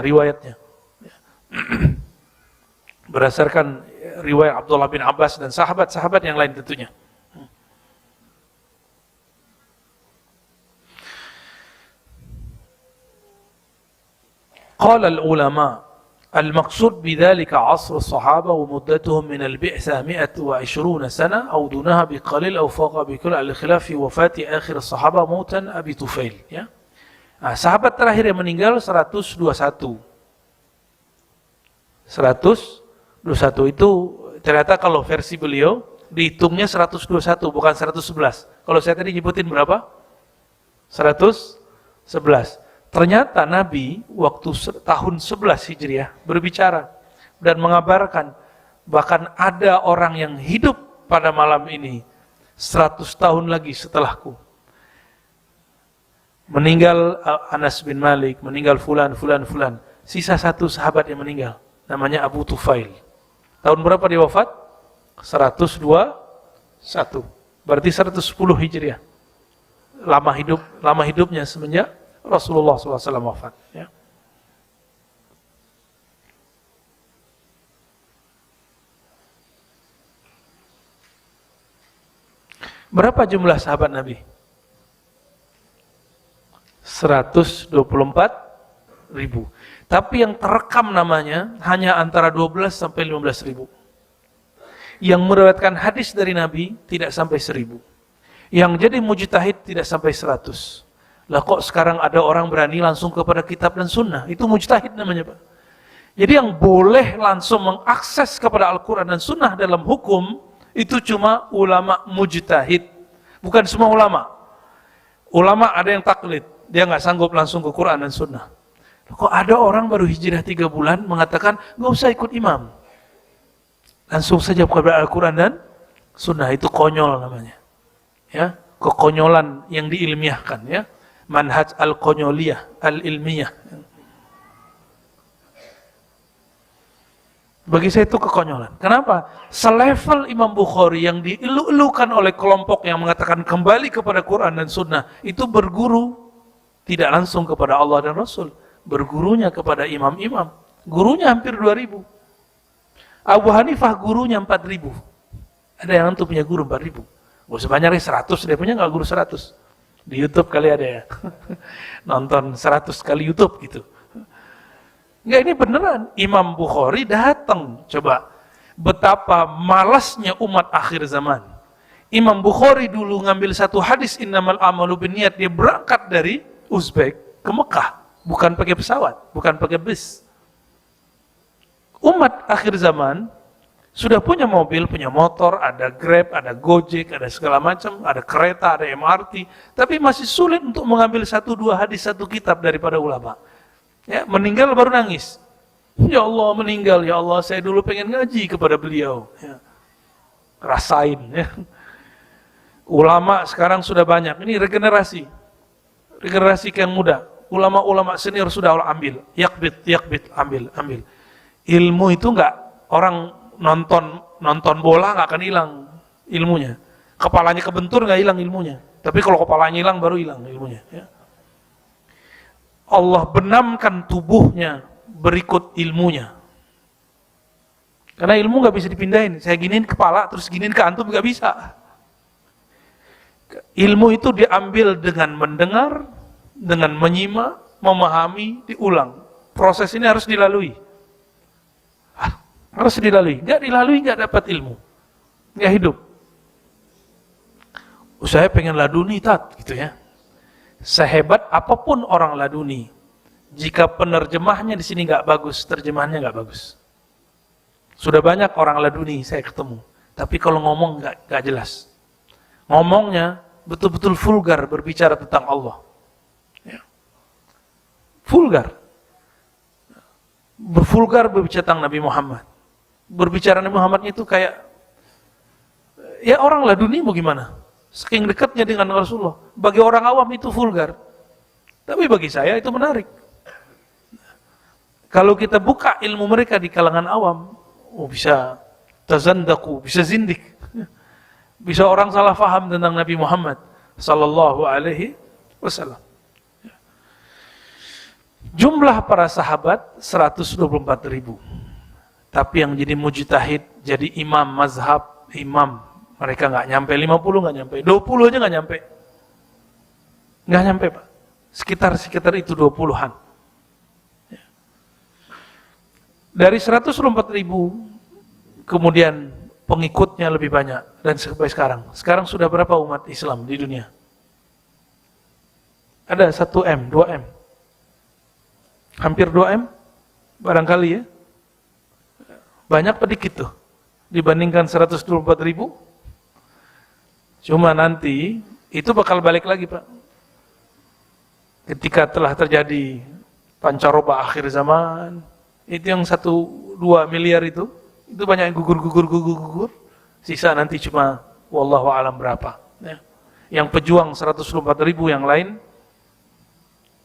riwayatnya. Ya. Berdasarkan riwayat Abdullah bin Abbas dan sahabat-sahabat yang lain tentunya. Qala al-ulama المقصود بذلك عصر الصحابة ومدتهم من البعثة 120 سنة أو دونها بقليل أو فوق بكل على خلاف وفاة آخر الصحابة موتا أبي طفيل. Ya. Nah, sahabat terakhir yang meninggal 121. 121 itu ternyata kalau versi beliau dihitungnya 121 bukan 111. Kalau saya tadi nyebutin berapa? 111. Ternyata Nabi waktu tahun 11 Hijriah berbicara dan mengabarkan bahkan ada orang yang hidup pada malam ini 100 tahun lagi setelahku. Meninggal Anas bin Malik, meninggal fulan. Sisa 1 sahabat yang meninggal, namanya Abu Tufail. Tahun berapa dia wafat? 121. Berarti 110 Hijriah. Lama hidupnya semenjak Rasulullah SAW wafat. Ya. Berapa jumlah sahabat Nabi? 124 ribu. Tapi yang terekam namanya hanya antara 12 sampai 15 ribu. Yang meriwayatkan hadis dari Nabi tidak sampai 1000. Yang jadi mujtahid tidak sampai 100. Lah kok sekarang ada orang berani langsung kepada kitab dan sunnah? Itu mujtahid namanya, Pak. Jadi yang boleh langsung mengakses kepada Al-Quran dan sunnah dalam hukum, itu cuma ulama mujtahid. Bukan semua ulama. Ulama ada yang taklid, dia nggak sanggup langsung ke Quran dan sunnah. Kok ada orang baru hijrah 3 bulan mengatakan, nggak usah ikut imam. Langsung saja kepada Al-Quran dan sunnah, itu konyol namanya. Ya, kekonyolan yang diilmiahkan, ya. Manhaj al-konyoliyah, al-ilmiyah. Bagi saya itu kekonyolan. Kenapa? Selevel Imam Bukhari yang dielu-elukan oleh kelompok yang mengatakan kembali kepada Quran dan sunnah, itu berguru tidak langsung kepada Allah dan Rasul. Bergurunya kepada imam-imam. Gurunya hampir 2000. Abu Hanifah gurunya 4000. Ada yang antum punya guru 4000. Gak sebanyak 100, dia punya gak guru 100. Di YouTube kali ada ya. Nonton 100 kali YouTube gitu. Enggak, ini beneran. Imam Bukhari datang. Coba, betapa malasnya umat akhir zaman. Imam Bukhari dulu ngambil satu hadis innamal amalu binniyat, dia berangkat dari Uzbek ke Mekah. Bukan pakai pesawat, bukan pakai bus. Umat akhir zaman sudah punya mobil, punya motor, ada Grab, ada Gojek, ada segala macam, ada kereta, ada MRT, tapi masih sulit untuk mengambil 1-2 hadis satu kitab daripada ulama. Ya, meninggal baru nangis. Ya Allah, meninggal, ya Allah, saya dulu pengen ngaji kepada beliau. Ya. Rasain. Ya. Ulama sekarang sudah banyak. Ini regenerasi. Regenerasi yang muda. Ulama-ulama senior sudah Allah ambil. Yakbit, ambil. Ilmu itu enggak, orang nonton bola enggak akan hilang ilmunya. Kepalanya kebentur enggak hilang ilmunya. Tapi kalau kepalanya hilang baru hilang ilmunya. Ya. Allah benamkan tubuhnya berikut ilmunya. Karena ilmu nggak bisa dipindahin. Saya giniin kepala, terus giniin ke antum nggak bisa. Ilmu itu diambil dengan mendengar, dengan menyimak, memahami, diulang. Proses ini harus dilalui. Harus dilalui. Nggak dilalui nggak dapat ilmu, nggak hidup. Saya pengen laduni gitu ya. Sehebat apapun orang laduni, jika penerjemahnya di sini nggak bagus, terjemahannya nggak bagus. Sudah banyak orang laduni saya ketemu, tapi kalau ngomong nggak jelas. Ngomongnya betul-betul vulgar berbicara tentang Allah. Ya. Vulgar. Bervulgar berbicara tentang Nabi Muhammad. Berbicara Nabi Muhammad itu kayak, ya orang laduni mau gimana? Saking dekatnya dengan Rasulullah. Bagi orang awam itu vulgar. Tapi bagi saya itu menarik. Kalau kita buka ilmu mereka di kalangan awam, bisa tazandaku, bisa zindik. Bisa orang salah faham tentang Nabi Muhammad sallallahu alaihi wasallam. Jumlah para sahabat 124.000. Tapi yang jadi mujtahid, jadi imam mazhab, imam, mereka nggak nyampe 50, nggak nyampe 20 aja nggak nyampe. Nggak nyampe, Pak. Sekitar itu 20-an. Dari 124.000, kemudian pengikutnya lebih banyak dan sampai sekarang. Sekarang sudah berapa umat Islam di dunia? Ada 1M, 2M. Hampir 2M, barangkali ya. Banyak apa dikit tuh? Dibandingkan 124.000? Cuma nanti, itu bakal balik lagi, Pak. Ketika telah terjadi pancaroba akhir zaman, itu yang 1-2 miliar itu banyak yang gugur. Sisa nanti cuma wallahu alam berapa. Ya. Yang pejuang 124.000, yang lain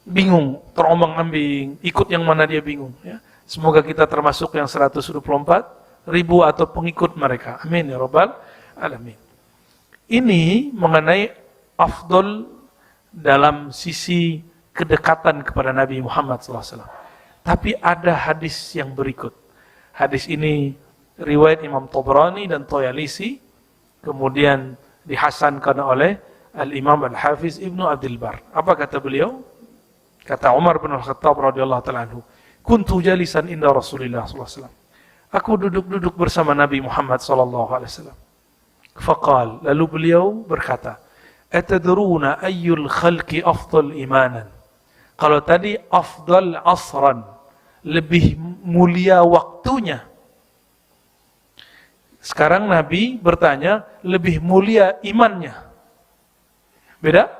bingung, terombang-ambing, ikut yang mana dia bingung. Ya. Semoga kita termasuk yang 124.000 atau pengikut mereka. Amin ya rabbal alamin. Ini mengenai afdol dalam sisi kedekatan kepada Nabi Muhammad SAW. Tapi ada hadis yang berikut. Hadis ini riwayat Imam Tabrani dan Toyalisi, kemudian dihasankan oleh Al-Imam Al-Hafiz Ibnu Abdul Bar. Apa kata beliau? Kata Umar bin Al-Khattab radhiyallahu ta'ala anhu, kuntu jalisan inda Rasulillah sallallahu alaihi wasallam. Aku duduk-duduk bersama Nabi Muhammad sallallahu alaihi wasallam. Faqal, lalu beliau berkata, atadruna ayyul khalqi afdal imanan. Kalau tadi afdal asran, lebih mulia waktunya. Sekarang Nabi bertanya, lebih mulia imannya. Beda?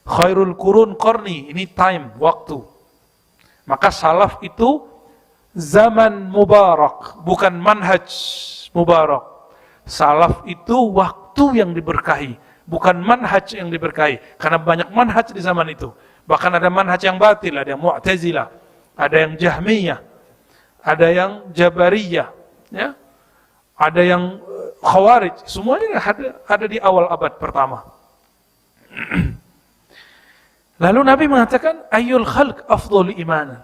Khairul qurun qarni, ini time, waktu. Maka salaf itu zaman mubarak, bukan manhaj mubarak. Salaf itu waktu yang diberkahi, bukan manhaj yang diberkahi. Karena banyak manhaj di zaman itu. Bahkan ada manhaj yang batil, ada yang Mu'tazilah, ada yang Jahmiyah, ada yang Jabariyah, ya. Ada yang Khawarij. Semuanya ada di awal abad pertama. Lalu Nabi mengatakan, ayyul khalq afdal imanan.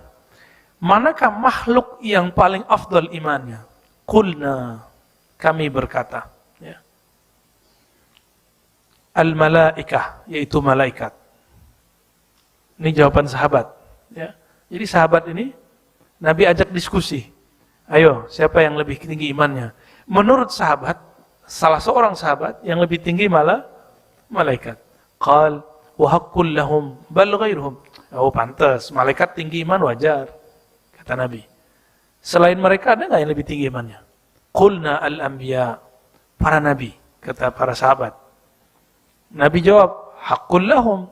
Manakah makhluk yang paling afdal imannya? Qulna, kami berkata, ya. Al-malaikah, yaitu malaikat. Ini jawaban sahabat, ya. Jadi sahabat ini Nabi ajak diskusi. Ayo, siapa yang lebih tinggi imannya? Menurut sahabat, salah seorang sahabat yang lebih tinggi malah malaikat. Qal wa haqqul lahum bal ghairuhum. Oh, pantas, malaikat tinggi iman wajar, kata Nabi. Selain mereka ada enggak yang lebih tinggi imannya? Qulna al-anbiya, para nabi, kata para sahabat. Nabi jawab, haqqul lahum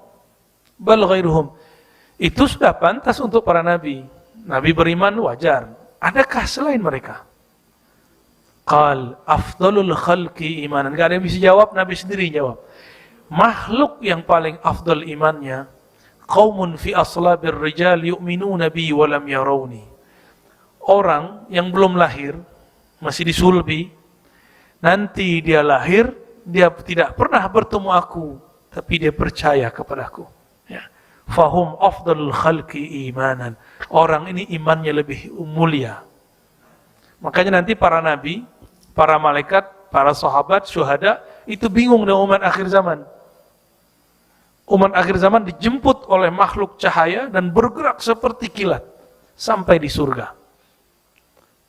bal ghairuhum. Itu sudah pantas untuk para nabi. Nabi beriman wajar. Adakah selain mereka? Qal afdalul khalqi imanan. Enggak ada yang bisa jawab, Nabi sendiri jawab. Makhluk yang paling afdal imannya, qaumun fi aslabir rijal yu'minuna bi wa lam yarawni. Orang yang belum lahir, masih disulbi, nanti dia lahir, dia tidak pernah bertemu aku, tapi dia percaya kepadaku. Ya. Fahum afdalul khalqi imanan. Orang ini imannya lebih mulia. Makanya nanti para nabi, para malaikat, para sahabat, syuhada, itu bingung dengan umat akhir zaman. Umat akhir zaman dijemput oleh makhluk cahaya dan bergerak seperti kilat sampai di surga.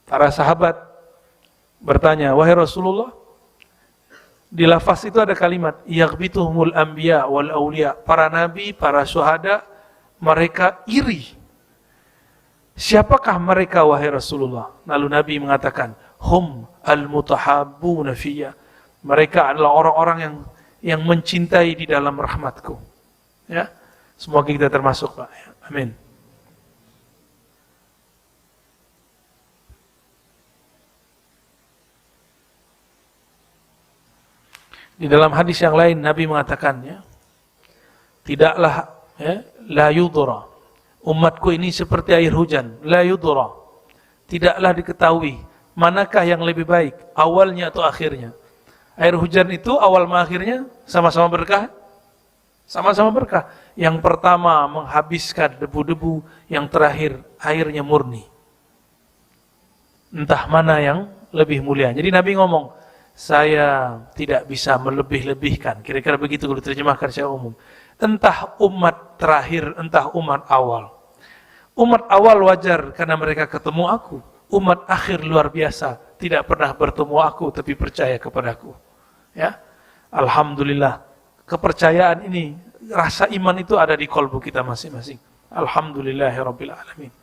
Para sahabat bertanya, wahai Rasulullah, di lafaz itu ada kalimat yaghbituhumul anbiya wal awliya. Para nabi, para syuhada, mereka iri. Siapakah mereka wahai Rasulullah? Lalu Nabi mengatakan, hum al-mutahabbuna fiyya. Mereka adalah orang-orang yang mencintai di dalam rahmatku. Ya. Semoga kita termasuk, Pak. Amin. Di dalam hadis yang lain Nabi mengatakan, ya, tidaklah, ya, la yudra. Umatku ini seperti air hujan, la yudra. Tidaklah diketahui manakah yang lebih baik, awalnya atau akhirnya. Air hujan itu awal sama akhirnya sama-sama berkah? Sama-sama berkah. Yang pertama menghabiskan debu-debu, yang terakhir airnya murni. Entah mana yang lebih mulia. Jadi Nabi ngomong, saya tidak bisa melebih-lebihkan. Kira-kira begitu kalau diterjemahkan secara umum. Entah umat terakhir, entah umat awal. Umat awal wajar karena mereka ketemu aku. Umat akhir luar biasa, tidak pernah bertemu aku tapi percaya kepadaku. Ya, alhamdulillah. Kepercayaan ini, rasa iman itu ada di kolbu kita masing-masing. Alhamdulillahirabbil alamin.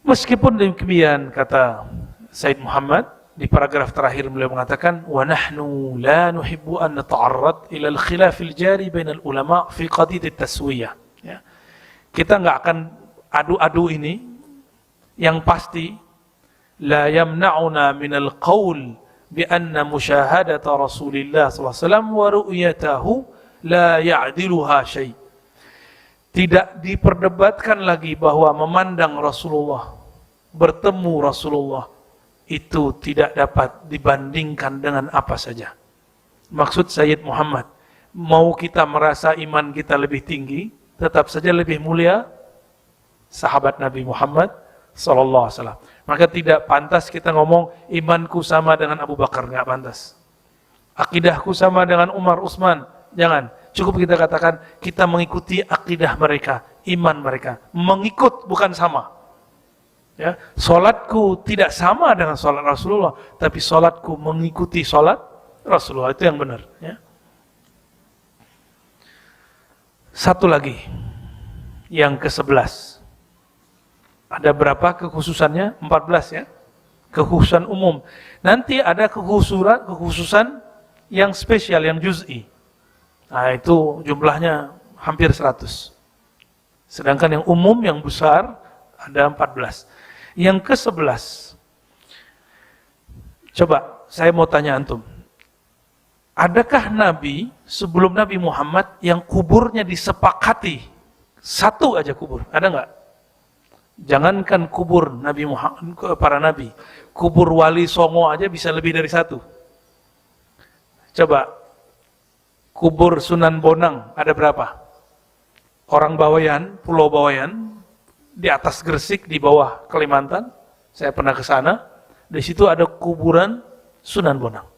Meskipun demikian, kata Said Muhammad di paragraf terakhir beliau mengatakan, wa nahnu la nuhibbu an nata'arrad ila al-khilaf al-jari bain al-ulama fi qadid at-taswiyah. Ya. Kita enggak akan adu-adu ini. Yang pasti la yamna'una min al-qaul bi anna musyahadata Rasulillah sallallahu alaihi wasallam wa ru'yatahu la ya'diluha syai'. Tidak diperdebatkan lagi bahwa memandang Rasulullah, bertemu Rasulullah, itu tidak dapat dibandingkan dengan apa saja. Maksud Sayyid Muhammad, mau kita merasa iman kita lebih tinggi, tetap saja lebih mulia sahabat Nabi Muhammad sallallahu alaihi wasallam. Maka tidak pantas kita ngomong imanku sama dengan Abu Bakar, enggak pantas. akidahku sama dengan Umar, Utsman. Jangan. Cukup kita katakan kita mengikuti akidah mereka, iman mereka. Mengikut bukan sama. Ya, salatku tidak sama dengan salat Rasulullah, tapi salatku mengikuti salat Rasulullah, itu yang benar. Ya. Satu lagi, yang ke-11. Ada berapa kekhususannya? 14 ya. Kekhususan umum. Nanti ada kekhususan yang spesial, yang juz'i. Nah itu jumlahnya hampir 100. Sedangkan yang umum, yang besar, ada 14. Yang ke-11. Coba, saya mau tanya antum. Adakah Nabi, sebelum Nabi Muhammad, yang kuburnya disepakati? Satu aja kubur, ada nggak? Jangankan kubur Nabi Muhammad, para Nabi. Kubur Wali Songo aja bisa lebih dari satu. Coba, kubur Sunan Bonang, ada berapa? Orang Bawayan, Pulau Bawayan, di atas Gresik, di bawah Kalimantan, saya pernah ke sana, di situ ada kuburan Sunan Bonang.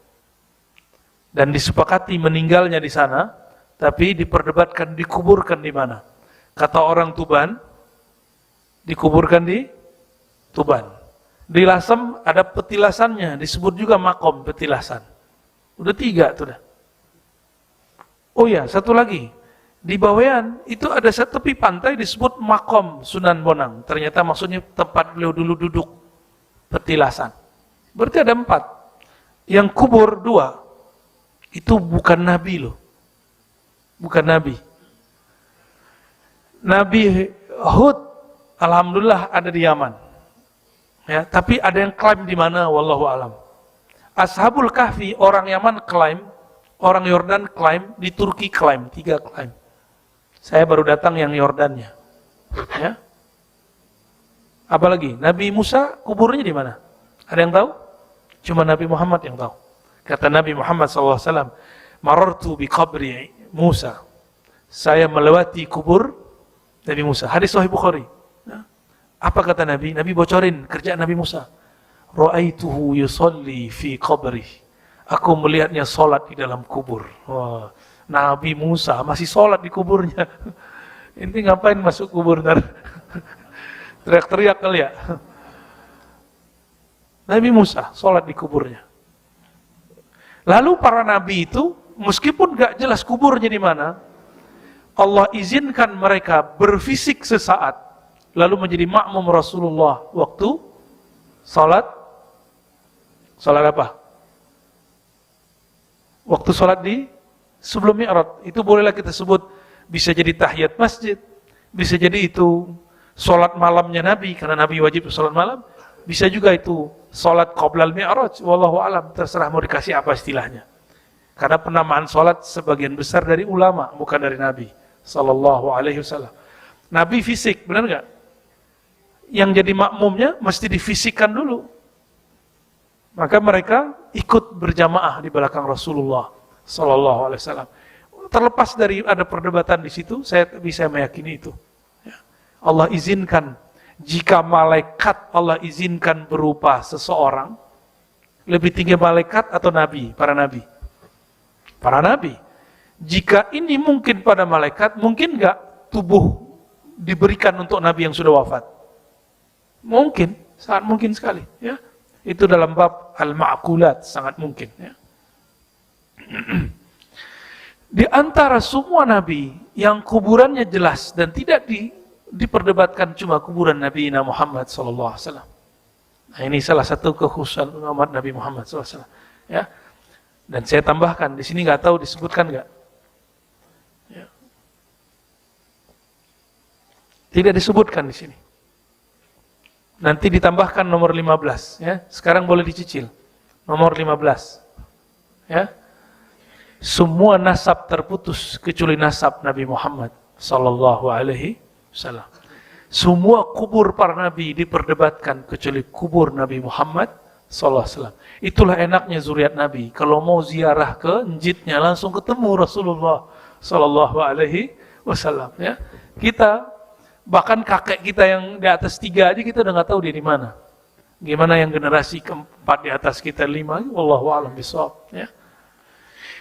Dan disepakati meninggalnya di sana, tapi diperdebatkan dikuburkan di mana. Kata orang Tuban, dikuburkan di Tuban. Di Lasem ada petilasannya, disebut juga makom petilasan. Udah 3 tuh dah. Oh ya, satu lagi. Di Bawean itu ada tepi pantai disebut makom Sunan Bonang. Ternyata maksudnya tempat beliau dulu duduk, petilasan. Berarti ada 4. Yang kubur 2. Itu bukan Nabi loh. Bukan Nabi. Nabi Hud, alhamdulillah ada di Yaman. Ya, tapi ada yang klaim di mana, wallahu alam. Ashabul Kahfi, orang Yaman klaim, orang Yordan klaim, di Turki klaim, 3 klaim. Saya baru datang yang Yordannya. Ya. Apalagi Nabi Musa kuburnya di mana? Ada yang tahu? Cuma Nabi Muhammad yang tahu. Kata Nabi Muhammad SAW, marartu bi qabri Musa. Saya melewati kubur Nabi Musa. Hadis Sahih Bukhari. Ya. Apa kata Nabi? Nabi bocorin kerjaan Nabi Musa. Ra'aituhu yusalli fi qabri. Aku melihatnya sholat di dalam kubur. Wah. Nabi Musa masih sholat di kuburnya. Ini ngapain masuk kubur ntar? Teriak-teriak kali ya. Nabi Musa sholat di kuburnya. Lalu para nabi itu, meskipun gak jelas kuburnya di mana, Allah izinkan mereka berfisik sesaat, lalu menjadi makmum Rasulullah waktu sholat. Sholat apa? Waktu sholat di sebelum Mi'raj, itu bolehlah kita sebut, bisa jadi tahiyat masjid, bisa jadi itu sholat malamnya Nabi, karena Nabi wajib sholat malam, bisa juga itu sholat qoblal Mi'raj, wallahu alam, terserah mau dikasih apa istilahnya. Karena penamaan sholat sebagian besar dari ulama, bukan dari Nabi sallallahu alaihi wasallam. Nabi fisik, benar nggak? Yang jadi makmumnya mesti difisikkan dulu. Maka mereka ikut berjamaah di belakang Rasulullah sallallahu alaihi wasallam. Terlepas dari ada perdebatan di situ, saya bisa meyakini itu. Allah izinkan, jika malaikat Allah izinkan berupa seseorang, lebih tinggi malaikat atau nabi? Para nabi. Para nabi. Jika ini mungkin pada malaikat, mungkin nggak tubuh diberikan untuk nabi yang sudah wafat? Mungkin, sangat mungkin sekali. Ya. Itu dalam bab al-ma'kulat, sangat mungkin. Ya. Di antara semua nabi yang kuburannya jelas dan tidak diperdebatkan cuma kuburan Nabi Muhammad SAW. Nah, ini salah satu kekhususan umat Nabi Muhammad SAW. Ya. Dan saya tambahkan, di sini nggak tahu disebutkan nggak? Ya. Tidak disebutkan di sini. Nanti ditambahkan nomor 15. Ya. Sekarang boleh dicicil. Nomor 15. Ya. Semua nasab terputus kecuali nasab Nabi Muhammad sallallahu alaihi wasallam. Semua kubur para nabi diperdebatkan kecuali kubur Nabi Muhammad sallallahu alaihi wasallam. Itulah enaknya zuriat Nabi. Kalau mau ziarah ke masjidnya langsung ketemu Rasulullah sallallahu alaihi wasallam, ya. Kita bahkan kakek kita yang di atas 3 aja kita udah nggak tahu dia di mana. Gimana yang generasi keempat di atas kita 5? Wallahu a'lam bishawab, ya.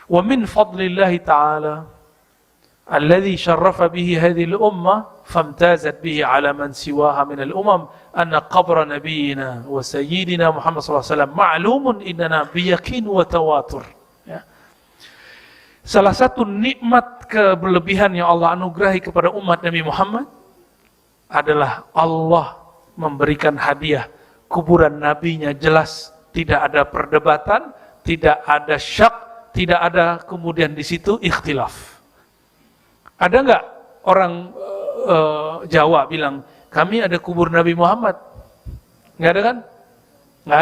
Wa min fadlillahi ta'ala alladhi syarrafa bihi hadhihi al-ummah famtazat bihi ala man siwaha min al-umam anna qabra nabiyyina wa sayyidina Muhammad sallallahu alaihi wasallam ma'lumun innana biyakin wa tawatur. Ya. Salah satu nikmat kelebihan yang Allah anugerahi kepada umat Nabi Muhammad adalah Allah memberikan hadiah kuburan nabinya jelas, tidak ada perdebatan, tidak ada syak, tidak ada kemudian di situ ikhtilaf. Ada nggak orang Jawa bilang kami ada kubur Nabi Muhammad? Nggak ada kan? Nggak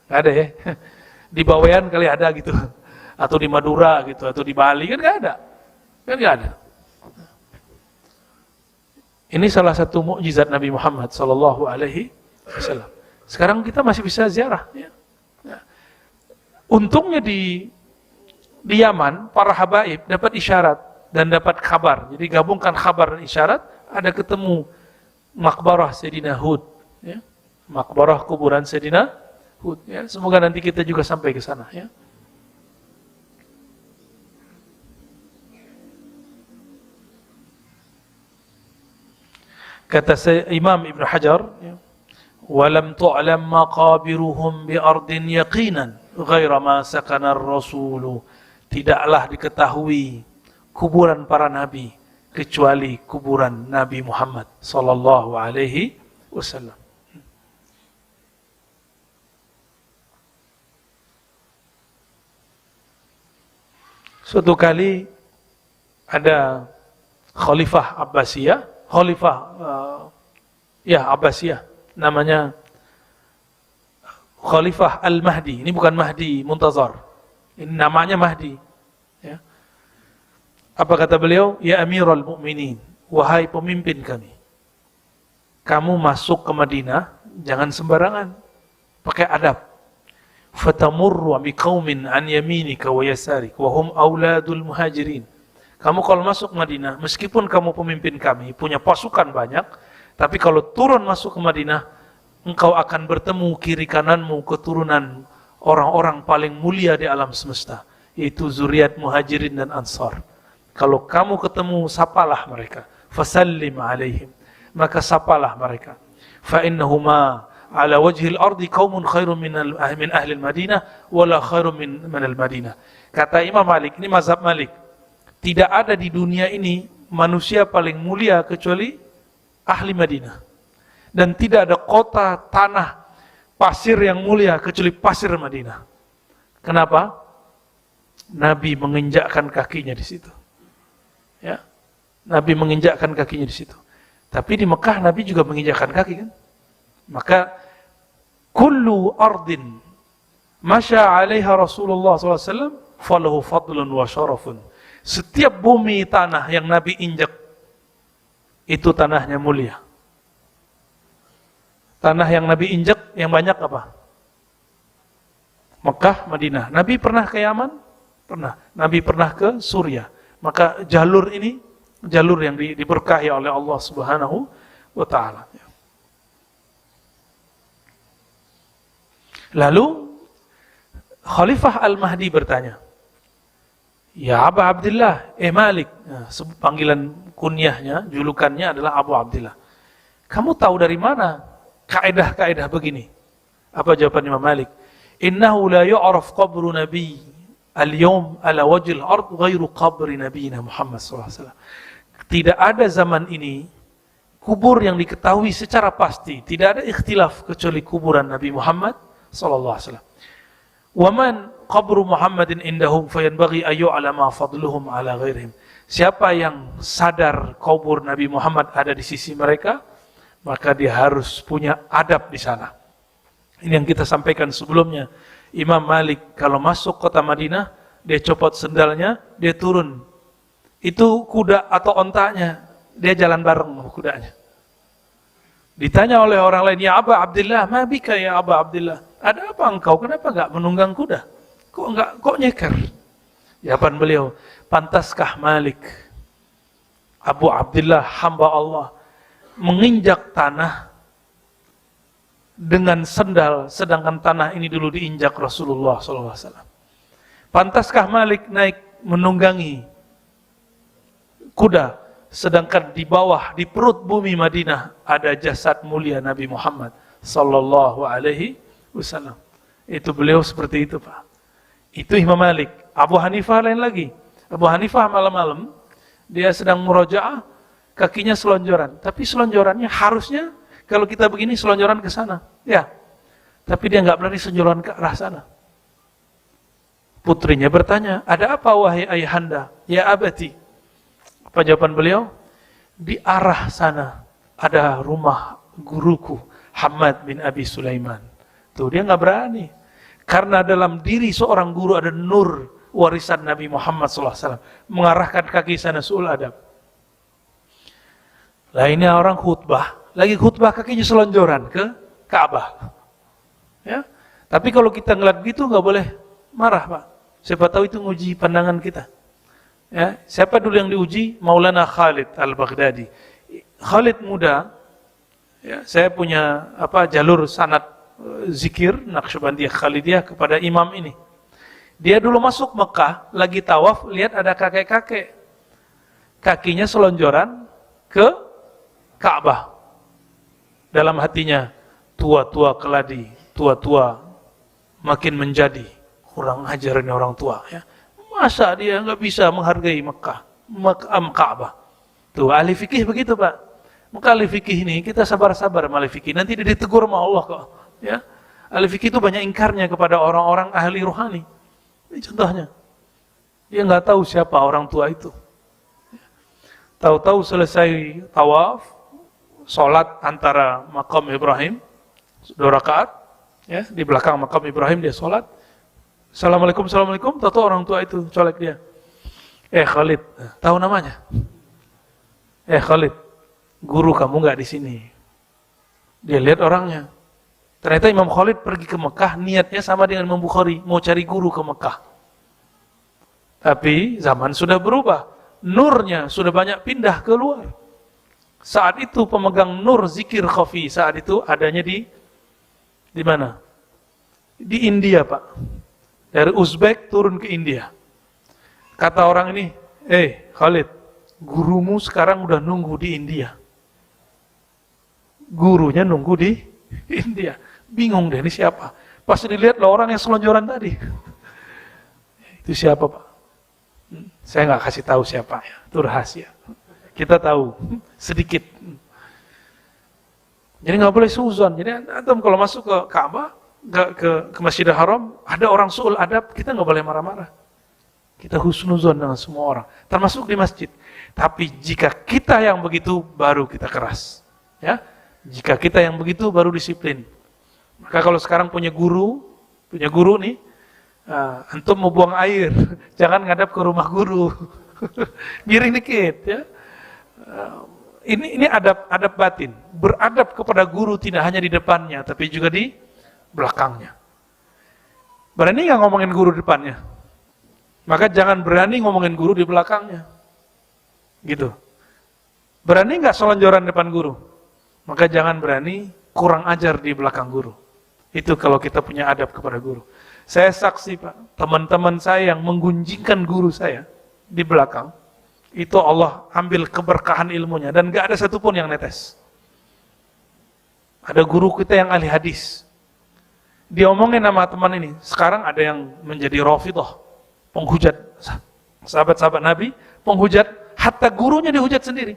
ada ya. Di Bawean kali ada gitu, atau di Madura gitu, atau di Bali kan nggak ada, Ini salah satu mukjizat Nabi Muhammad Sallallahu Alaihi Wasallam. Sekarang kita masih bisa ziarah. Ya. Untungnya di Yaman para habaib dapat isyarat dan dapat kabar. Jadi gabungkan kabar dan isyarat, ada ketemu makbarah Sayyidina Hud. Ya. Makbarah kuburan Sayyidina Hud. Ya. Semoga nanti kita juga sampai ke sana. Ya. Kata Imam Ibn Hajar, walam tu'lam maqabiruhum bi ardin yaqinan ghaira ma sakana ar-rasulu. Tidaklah diketahui kuburan para nabi kecuali kuburan Nabi Muhammad sallallahu alaihi wasallam. Suatu kali ada Khalifah Abbasiyah, Abbasiyah, namanya Khalifah Al-Mahdi. Ini bukan Mahdi Muntazar, ini namanya Mahdi. Ya. Apa kata beliau? Ya Amirul Mukminin, wahai pemimpin kami, kamu masuk ke Madinah jangan sembarangan, pakai adab. Fatamurru biqaumin an yaminika wa yasarik wa hum auladul muhajirin. Kamu kalau masuk Madinah, meskipun kamu pemimpin kami, punya pasukan banyak, tapi kalau turun masuk ke Madinah, engkau akan bertemu kiri kananmu keturunan orang-orang paling mulia di alam semesta, yaitu zuriat muhajirin dan ansar. Kalau kamu ketemu, sapalah mereka. Fasallim alaihim. Maka sapalah mereka. Fa innahuma ala wajhil ardi qaumun khairun min ahli al-Madinah wala khairun min al-Madinah. Kata Imam Malik, ini mazhab Malik. Tidak ada di dunia ini manusia paling mulia kecuali ahli Madinah. Dan tidak ada kota, tanah, pasir yang mulia kecuali pasir Madinah. Kenapa? Nabi menginjakkan kakinya di situ. Ya. Nabi menginjakkan kakinya di situ. Tapi di Mekah Nabi juga menginjakkan kaki kan? Maka kullu ardin masya 'alaiha Rasulullah SAW falahu fadlun wa syarafun. Setiap bumi tanah yang Nabi injak itu tanahnya mulia. Tanah yang Nabi injak yang banyak apa? Mekah, Madinah. Nabi pernah ke Yaman? Pernah. Nabi pernah ke Suriah. Maka jalur ini jalur yang diberkahi oleh Allah Subhanahu wa taala. Lalu Khalifah Al-Mahdi bertanya, "Ya Abu Abdullah, Malik." Nah, panggilan kunyahnya, julukannya adalah Abu Abdullah. Kamu tahu dari mana kaidah-kaidah begini? Apa jawaban Imam Malik? "Innahu la yu'raf qabru nabi al-yawm ala wajhil ard ghairu qabri nabiyina Muhammad sallallahu alaihi wasallam." Tidak ada zaman ini kubur yang diketahui secara pasti, tidak ada ikhtilaf kecuali kuburan Nabi Muhammad sallallahu alaihi wasallam. Wa man qabru Muhammadin indahum fayanbaghi ayyu'lama fadluhum ala ghairihim. Siapa yang sadar kubur Nabi Muhammad ada di sisi mereka, maka dia harus punya adab di sana. Ini yang kita sampaikan sebelumnya. Imam Malik kalau masuk kota Madinah, dia copot sendalnya, dia turun. Itu kuda atau ontanya, dia jalan bareng sama kudanya. Ditanya oleh orang lain, "Ya Aba Abdullah, ma bika ya Aba Abdullah? Ada apa engkau? Kenapa enggak menunggang kuda? Kok nyeker?" Jawaban beliau, "Pantaskah Malik, Abu Abdullah, hamba Allah, menginjak tanah dengan sendal, sedangkan tanah ini dulu diinjak Rasulullah SAW. Pantaskah Malik naik menunggangi kuda, sedangkan di bawah, di perut bumi Madinah ada jasad mulia Nabi Muhammad sallallahu alaihi wasallam. Itu beliau seperti itu, Pak. Itu Imam Malik. Abu Hanifah lain lagi. Abu Hanifah malam-malam dia sedang murojaah, kakinya selonjoran. Tapi selonjorannya harusnya kalau kita begini selonjoran ke sana, ya. Tapi dia nggak berani selonjoran ke arah sana. Putrinya bertanya, ada apa wahai ayahanda? Ya abati. Apa jawaban beliau? Di arah sana ada rumah guruku Hamad bin Abi Sulaiman. Tuh dia nggak berani. Karena dalam diri seorang guru ada nur warisan Nabi Muhammad SAW. Mengarahkan kaki sana su'ul adab. Lah ini orang khutbah. Lagi khutbah kakinya selonjoran ke Ka'bah. Ya. Tapi kalau kita ngeliat gitu nggak boleh marah, Pak. Siapa tahu itu nguji pandangan kita. Ya, siapa dulu yang diuji? Maulana Khalid Al-Baghdadi. Khalid muda. Ya, saya punya jalur sanad zikir Naqsyabandiyah Khalidiyah kepada imam ini. Dia dulu masuk Mekah, lagi tawaf, lihat ada kakek-kakek. Kakinya selonjoran ke Ka'bah. Dalam hatinya, tua-tua keladi, tua-tua makin menjadi. Kurang ajar ini orang tua. Ya. Masa dia nggak bisa menghargai Mekah, Ka'bah. Tuh, ahli fikih begitu, Pak. Maka ahli fikih ini, kita sabar-sabar sama ahli fikih. Nanti dia ditegur sama Allah kok. Ya. Ahli fikih itu banyak ingkarnya kepada orang-orang ahli rohani. Ini contohnya. Dia nggak tahu siapa orang tua itu. Tahu-tahu selesai tawaf, sholat antara makam Ibrahim, 2 rakaat, ya, di belakang makam Ibrahim dia sholat. Assalamualaikum, assalamualaikum. Tahu orang tua itu colek dia. Khalid, tahu namanya? Khalid, guru kamu nggak di sini. Dia lihat orangnya. Ternyata Imam Khalid pergi ke Mekah, niatnya sama dengan Imam Bukhari, mau cari guru ke Mekah. Tapi zaman sudah berubah, nurnya sudah banyak pindah keluar. Saat itu pemegang nur zikir khafi, saat itu adanya di mana? Di India, Pak. Dari Uzbek turun ke India. Kata orang ini, Khalid, gurumu sekarang udah nunggu di India. Gurunya nunggu di India. Bingung deh, ini siapa? Pas dilihat lah orang yang selonjoran tadi. Itu siapa, Pak? Saya nggak kasih tahu siapa ya, itu rahasia. Kita tahu sedikit. Jadi nggak boleh suzon. Jadi antum kalau masuk ke Ka'bah, ke Masjidil Haram, ada orang su'ul adab, kita nggak boleh marah-marah. Kita husnuzon dengan semua orang, termasuk di masjid. Tapi jika kita yang begitu, baru kita keras. Ya, jika kita yang begitu, baru disiplin. Maka kalau sekarang punya guru nih, antum mau buang air, jangan ngadap ke rumah guru, miring dikit, ya. Ini adab batin, beradab kepada guru tidak hanya di depannya, tapi juga di belakangnya. Berani nggak ngomongin guru di depannya? Maka jangan berani ngomongin guru di belakangnya. Gitu. Berani nggak selonjoran depan guru? Maka jangan berani kurang ajar di belakang guru. Itu kalau kita punya adab kepada guru. Saya saksi, Pak, teman-teman saya yang menggunjingkan guru saya di belakang, itu Allah ambil keberkahan ilmunya dan nggak ada satupun yang netes. Ada guru kita yang ahli hadis. Dia omongin nama teman ini, sekarang ada yang menjadi Rafidhah, penghujat sahabat-sahabat Nabi, penghujat, hatta gurunya dihujat sendiri.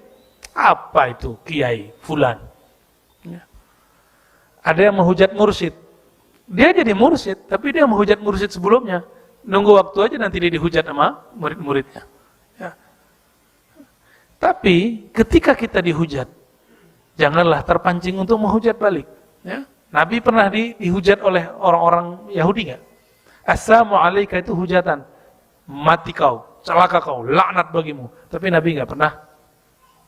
Apa itu kiai fulan? Ya. Ada yang menghujat mursyid. Dia jadi mursyid, tapi dia menghujat mursyid sebelumnya. Nunggu waktu aja nanti dia dihujat sama murid-muridnya. Ya. Tapi ketika kita dihujat, janganlah terpancing untuk menghujat balik. Ya. Nabi pernah dihujat oleh orang-orang Yahudi nggak? Assalamu alaika itu hujatan. Mati kau, celaka kau, laknat bagimu. Tapi Nabi nggak pernah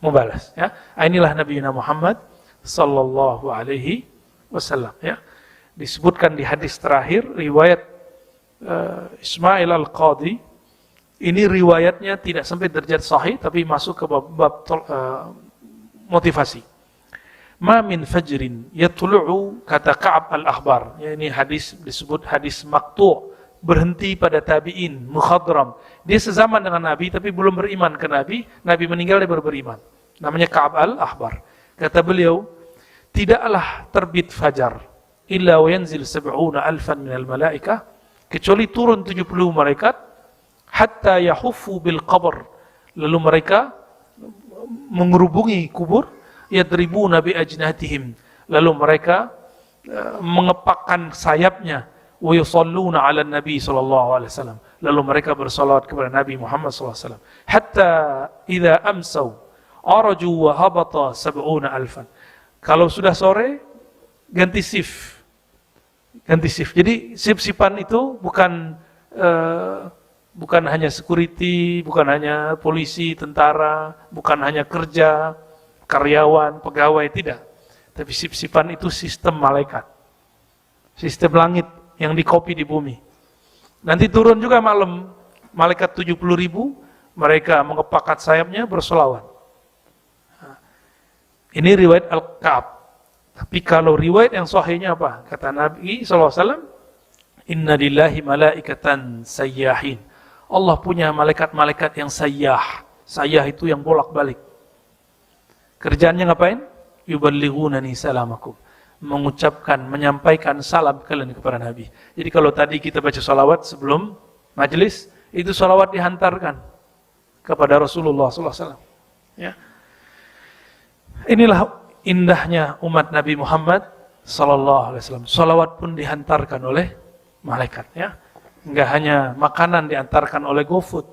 membalas. Ya. Inilah Nabi Muhammad sallallahu alaihi wasallam. Ya. Disebutkan di hadis terakhir, riwayat Ismail Al-Qadhi, ini riwayatnya tidak sampai derajat sahih, tapi masuk ke bab motivasi. Ma min fajrin yatlu'u, kata Ka'ab Al-Akhbar, ya, ini hadis disebut hadis maqtu', berhenti pada tabi'in, mukhadram. Dia sezaman dengan Nabi tapi belum beriman ke Nabi. Nabi meninggal dia baru beriman. Namanya Ka'ab al-Ahbar. Kata beliau, tidaklah terbit fajar illa wa yanzil 70,000 minal malaikah, kecuali turun 70 malaikat, hatta yahuffu bil qabr, lalu mereka mengerubungi kubur, yadribuna bi ajnatihim, lalu mereka mengepakkan sayapnya, wa yusalluna 'ala nabi sallallahu alaihi wasallam, lalu mereka bersalawat kepada Nabi Muhammad sallallahu alaihi wasallam, hatta idza amsaw araju wa habata 70,000. Kalau sudah sore ganti shift. Ganti shift. Jadi shift-shiftan itu bukan hanya security, bukan hanya polisi, tentara, bukan hanya kerja, karyawan, pegawai, tidak. Tapi shift-shiftan itu sistem malaikat. Sistem langit yang dikopi di bumi. Nanti turun juga malam, malaikat 70,000, mereka mengepakkan sayapnya bersolawat. Ini riwayat Al-Ka'ab. Tapi kalau riwayat yang sahihnya apa? Kata Nabi SAW, Inna lillahi malaikatan sayyahin. Allah punya malaikat-malaikat yang sayyah. Sayyah itu yang bolak-balik. Kerjaannya ngapain? Yuballighunani salamakum. Mengucapkan, menyampaikan salam kalian kepada Nabi. Jadi kalau tadi kita baca salawat sebelum majelis, itu salawat dihantarkan kepada Rasulullah SAW. Ya. Inilah indahnya umat Nabi Muhammad sallallahu alaihi wasallam. Salawat pun dihantarkan oleh malaikat, ya. Enggak hanya makanan diantarkan oleh GoFood.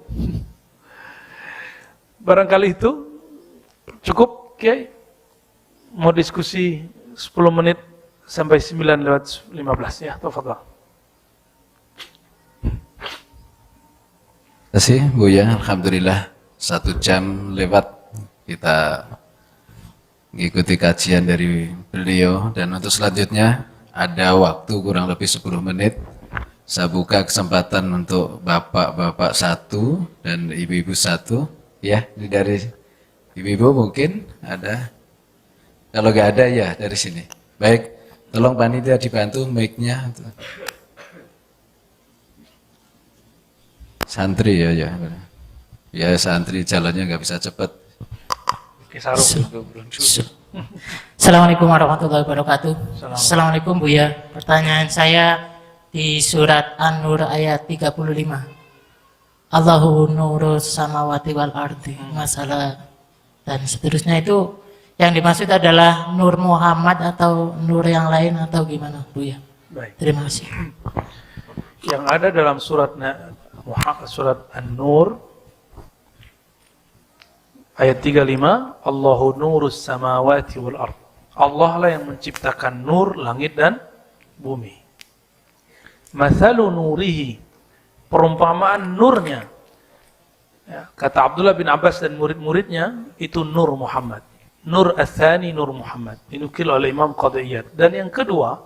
Barangkali itu cukup, Kiai. Mau diskusi 10 menit sampai 9:15 ya, tafadhal. Terima kasih Buya, alhamdulillah 1 jam lewat kita mengikuti kajian dari beliau, dan untuk selanjutnya ada waktu kurang lebih 10 menit. Saya buka kesempatan untuk bapak-bapak 1 dan ibu-ibu 1. Ya, ini dari ibu-ibu mungkin ada. Kalau nggak ada ya dari sini. Baik, tolong panitia dibantu mic-nya. Santri ya. Ya santri jalannya nggak bisa cepat. Assalamualaikum warahmatullahi wabarakatuh. Assalamualaikum Buya. Pertanyaan saya di surat An-Nur ayat 35. Allahu nurus samawati wal ardi, masalah dan seterusnya, itu yang dimaksud adalah Nur Muhammad atau Nur yang lain atau gimana Buya? Baik. Terima kasih. Yang ada dalam surat An-Nur ayat 35, Allahu nurus samawati wal ard. Allah lah yang menciptakan nur langit dan bumi. Mathalu nurihi, perumpamaan nurnya. Ya, kata Abdullah bin Abbas dan murid-muridnya, itu Nur Muhammad. Nur Athani Nur Muhammad. Dinukil oleh Imam Qadhi Iyad. Dan yang kedua,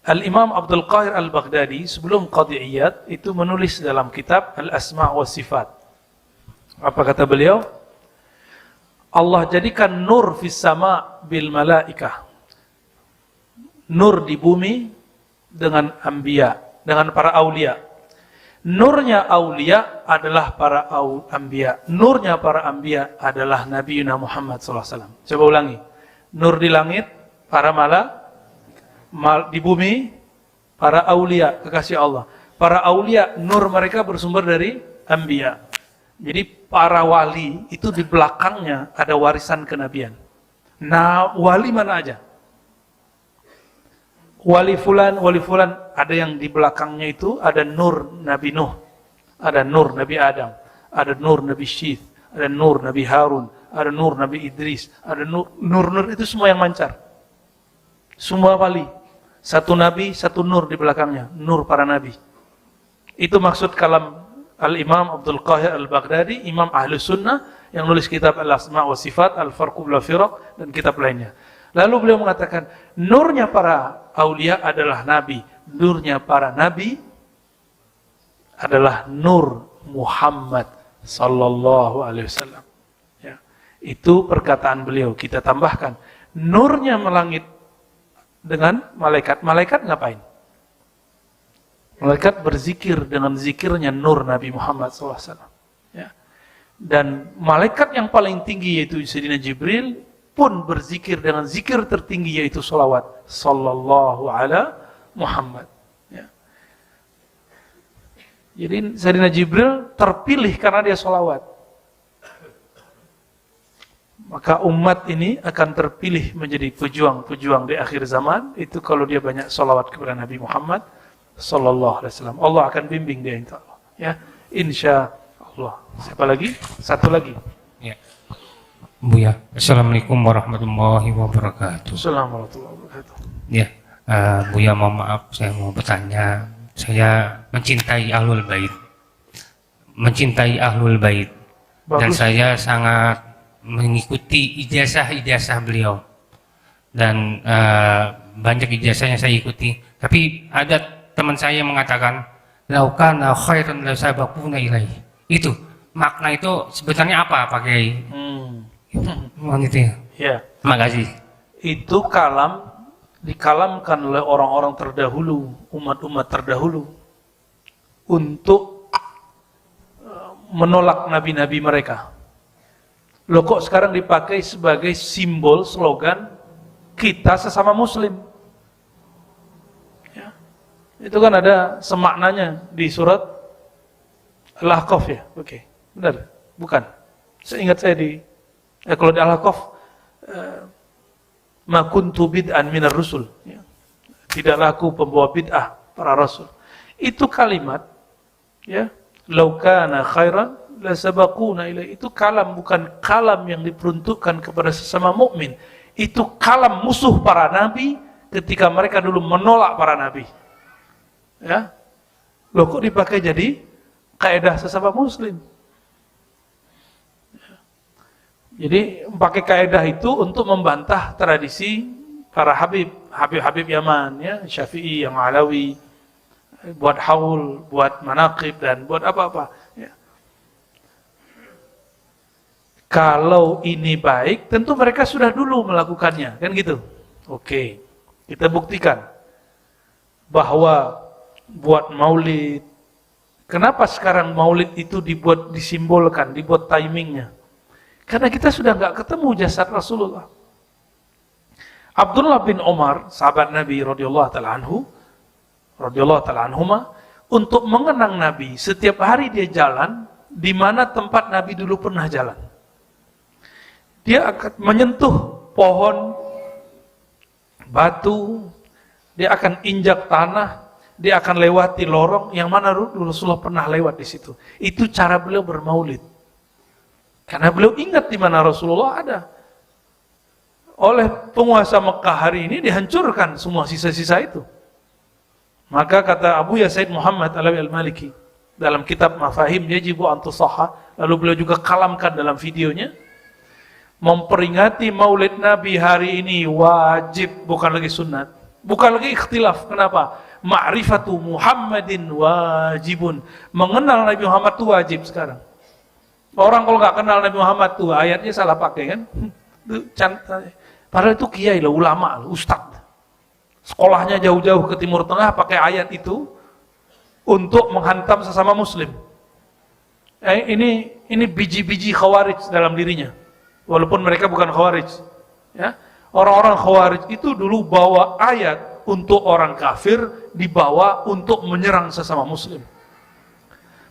Al-Imam Abdul Qahir Al-Baghdadi sebelum Qadhi Iyad itu menulis dalam kitab Al-Asma' wa Sifat. Apa kata beliau? Allah jadikan nur fis sama bil malaikah. Nur di bumi dengan anbiya, dengan para aulia. Nurnya aulia adalah para anbiya. Nurnya para anbiya adalah Nabi Muhammad SAW. Coba ulangi. Nur di langit, para di bumi, para aulia, kekasih Allah. Para aulia, nur mereka bersumber dari anbiya. Jadi para wali itu di belakangnya ada warisan kenabian. Nah, wali mana aja? Wali fulan ada yang di belakangnya itu ada nur Nabi Nuh, ada nur Nabi Adam, ada nur Nabi Syith, ada nur Nabi Harun, ada nur Nabi Idris, ada nur itu semua yang mancar. Semua wali, satu nabi, satu nur di belakangnya, nur para nabi. Itu maksud kalam Al-Imam Abdul Qahir Al-Baghdadi, Imam Ahlus Sunnah yang nulis kitab Al-Asma' wa Sifat, Al-Farqu bil Firaq dan kitab lainnya. Lalu beliau mengatakan, nurnya para aulia adalah nabi, nurnya para nabi adalah nur Muhammad sallallahu alaihi wasallam. Ya. Itu perkataan beliau. Kita tambahkan, nurnya melangit dengan malaikat. Malaikat ngapain? Malaikat berzikir dengan zikirnya nur Nabi Muhammad SAW. Ya. Dan malaikat yang paling tinggi yaitu Sayyidina Jibril pun berzikir dengan zikir tertinggi yaitu salawat. Sallallahu ala Muhammad. Ya. Jadi Sayyidina Jibril terpilih karena dia salawat. Maka umat ini akan terpilih menjadi pejuang-pejuang di akhir zaman itu kalau dia banyak salawat kepada Nabi Muhammad Sallallahu Alaihi Wasallam. Allah akan bimbing dia insya Allah. Ya, insya Allah. Siapa lagi? Satu lagi. Ya. Buya, Assalamualaikum warahmatullahi wabarakatuh. Assalamualaikum warahmatullahi wabarakatuh. Ya, Buya mohon maaf, saya mau bertanya. Saya mencintai Ahlul Bait, dan saya sangat mengikuti ijazah beliau, dan banyak ijazahnya saya ikuti. Tapi ada teman saya mengatakan laukana khairan la sabaquna ilaihi. Itu makna itu sebenarnya apa Pak Kiai? Mohon itu ya. Ya. Terima kasih. Itu dikalamkan oleh orang-orang terdahulu, umat-umat terdahulu untuk menolak nabi-nabi mereka. Loh kok sekarang dipakai sebagai simbol slogan kita sesama muslim? Ya. Itu kan ada semaknanya di surat Al-Ahqaf ya. Oke, benar? Bukan? Seingat saya kalau di Al-Ahqaf ma kuntu bid'an minar rusul, ya. Tidaklah aku pembawa bid'ah para rasul. Itu kalimat ya, law kana khairan la sabaquna ilaihi. Itu kalam, bukan kalam yang diperuntukkan kepada sesama mukmin. Itu kalam musuh para nabi ketika mereka dulu menolak para nabi. Ya. Loh kok dipakai jadi kaidah sesama muslim? Jadi pakai kaidah itu untuk membantah tradisi para Habib Yaman, ya, Syafi'i, yang Alawi, buat haul, buat manaqib dan buat apa-apa. Ya. Kalau ini baik, tentu mereka sudah dulu melakukannya, kan gitu. Oke, kita buktikan bahwa buat maulid. Kenapa sekarang maulid itu disimbolkan, dibuat timingnya? Karena kita sudah nggak ketemu jasad Rasulullah. Abdullah bin Umar, sahabat Nabi radhiyallahu taala anhuma, untuk mengenang Nabi, setiap hari dia jalan di mana tempat Nabi dulu pernah jalan. Dia akan menyentuh pohon, batu, dia akan injak tanah, dia akan lewati lorong yang mana Rasulullah pernah lewat di situ. Itu cara beliau bermaulid. Karena beliau ingat di mana Rasulullah ada. Oleh penguasa Mekah hari ini dihancurkan semua sisa-sisa itu. Maka kata Abu Said Muhammad Alawi Al-Maliki dalam kitab Mafahim Yajibu an Tusahha, lalu beliau juga kalamkan dalam videonya, memperingati Maulid Nabi hari ini wajib, bukan lagi sunat, bukan lagi ikhtilaf. Kenapa? Ma'rifatu Muhammadin wajibun. Mengenal Nabi Muhammad itu wajib sekarang. Orang kalau nggak kenal Nabi Muhammad tuh ayatnya salah pakai kan? Padahal itu kiai loh, ulama loh, ustadz. Sekolahnya jauh-jauh ke Timur Tengah pakai ayat itu untuk menghantam sesama muslim. Ini biji-biji khawarij dalam dirinya. Walaupun mereka bukan khawarij. Ya. Orang-orang khawarij itu dulu bawa ayat untuk orang kafir, dibawa untuk menyerang sesama muslim.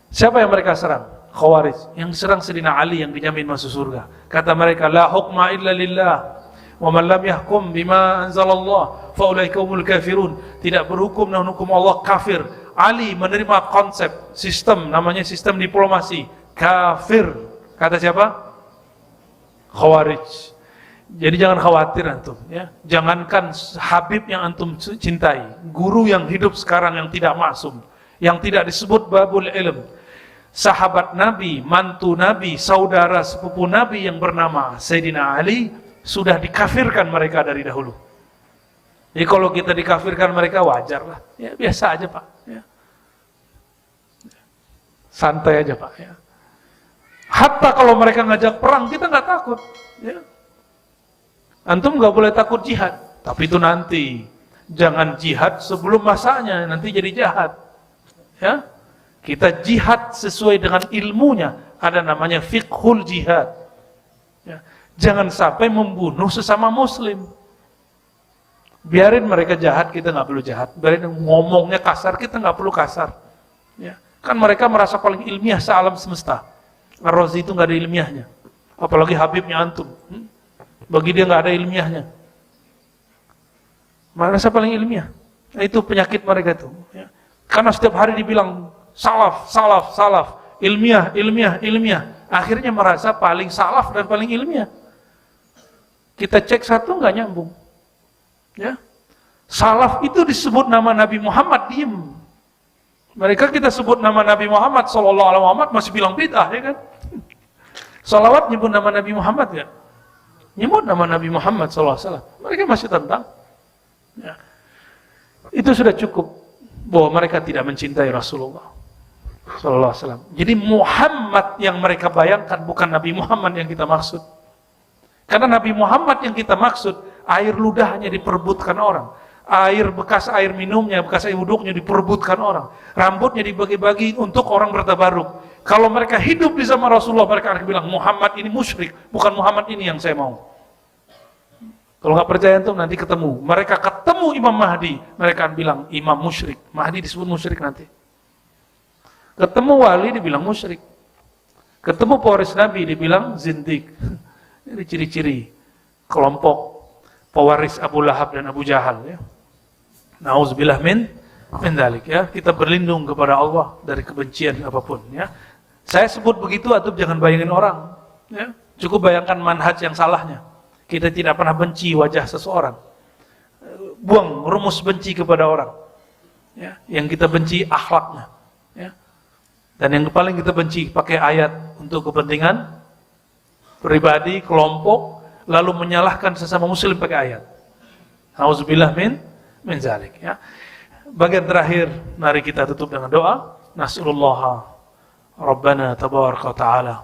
Siapa yang mereka serang? Khawarij. Yang serang Sayyidina Ali yang dijamin masuk surga. Kata mereka, la hukma illa lillah, wa man lam yahkum bima anzalallah fa ulaika humul kafirun. Tidak berhukum dengan hukum Allah, kafir. Ali menerima konsep sistem, namanya sistem diplomasi, kafir. Kata siapa? Khawarij. Jadi jangan khawatir antum, ya. Jangankan Habib yang antum cintai, guru yang hidup sekarang yang tidak maksum, yang tidak disebut babul ilm, sahabat Nabi, mantu Nabi, saudara sepupu Nabi yang bernama Sayyidina Ali, sudah dikafirkan mereka dari dahulu. Jadi kalau kita dikafirkan mereka wajar lah, ya biasa aja Pak, ya. Santai aja Pak, ya. Hatta kalau mereka ngajak perang kita nggak takut, ya. Antum nggak boleh takut jihad, tapi itu nanti, jangan jihad sebelum masanya, nanti jadi jahat. Ya, kita jihad sesuai dengan ilmunya. Ada namanya fiqhul jihad. Ya. Jangan sampai membunuh sesama muslim. Biarin mereka jahat, kita nggak perlu jahat. Biarin ngomongnya kasar, kita nggak perlu kasar. Ya. Kan mereka merasa paling ilmiah sealam semesta. Ar-Razi itu nggak ada ilmiahnya. Apalagi Habibnya antum. Bagi dia nggak ada ilmiahnya. Merasa paling ilmiah. Nah, itu penyakit mereka itu. Ya. Karena setiap hari dibilang salaf, salaf, salaf, ilmiah, ilmiah, ilmiah. Akhirnya merasa paling salaf dan paling ilmiah. Kita cek satu nggak nyambung. Ya. Salaf itu disebut nama Nabi Muhammad, diem. Mereka kita sebut nama Nabi Muhammad sallallahu alaihi wasallam masih bilang bid'ah, ya kan? Salawat nyebut nama Nabi Muhammad kan? Nyebut nama Nabi Muhammad sallallahu alaihi wasallam. Mereka masih tentang. Ya. Itu sudah cukup bahwa mereka tidak mencintai Rasulullah sallallahu alaihi wasallam. Jadi Muhammad yang mereka bayangkan bukan Nabi Muhammad yang kita maksud. Karena Nabi Muhammad yang kita maksud, air ludahnya diperebutkan orang. Air bekas air minumnya, bekas air wuduknya diperebutkan orang. Rambutnya dibagi-bagi untuk orang bertabaruk. Kalau mereka hidup di zaman Rasulullah, mereka akan bilang, Muhammad ini musyrik, bukan Muhammad ini yang saya mau. Kalau nggak percaya itu nanti ketemu. Mereka ketemu Imam Mahdi, mereka akan bilang imam musyrik. Mahdi disebut musyrik nanti. Ketemu wali dibilang musyrik. Ketemu pewaris Nabi dibilang zindik. Ini ciri-ciri kelompok pewaris Abu Lahab dan Abu Jahal. Ya. Nauzubillah min dzalik. Ya. Kita berlindung kepada Allah dari kebencian apapun. Ya. Saya sebut begitu, atau jangan bayangin orang. Ya. Cukup bayangkan manhaj yang salahnya. Kita tidak pernah benci wajah seseorang. Buang rumus benci kepada orang. Ya, yang kita benci akhlaknya. Ya. Dan yang paling kita benci pakai ayat untuk kepentingan pribadi, kelompok, lalu menyalahkan sesama muslim pakai ayat. Auzubillah min dzalik. Ya. Bagian terakhir, mari kita tutup dengan doa. Nas'alullah Rabbana tabaraka ta'ala.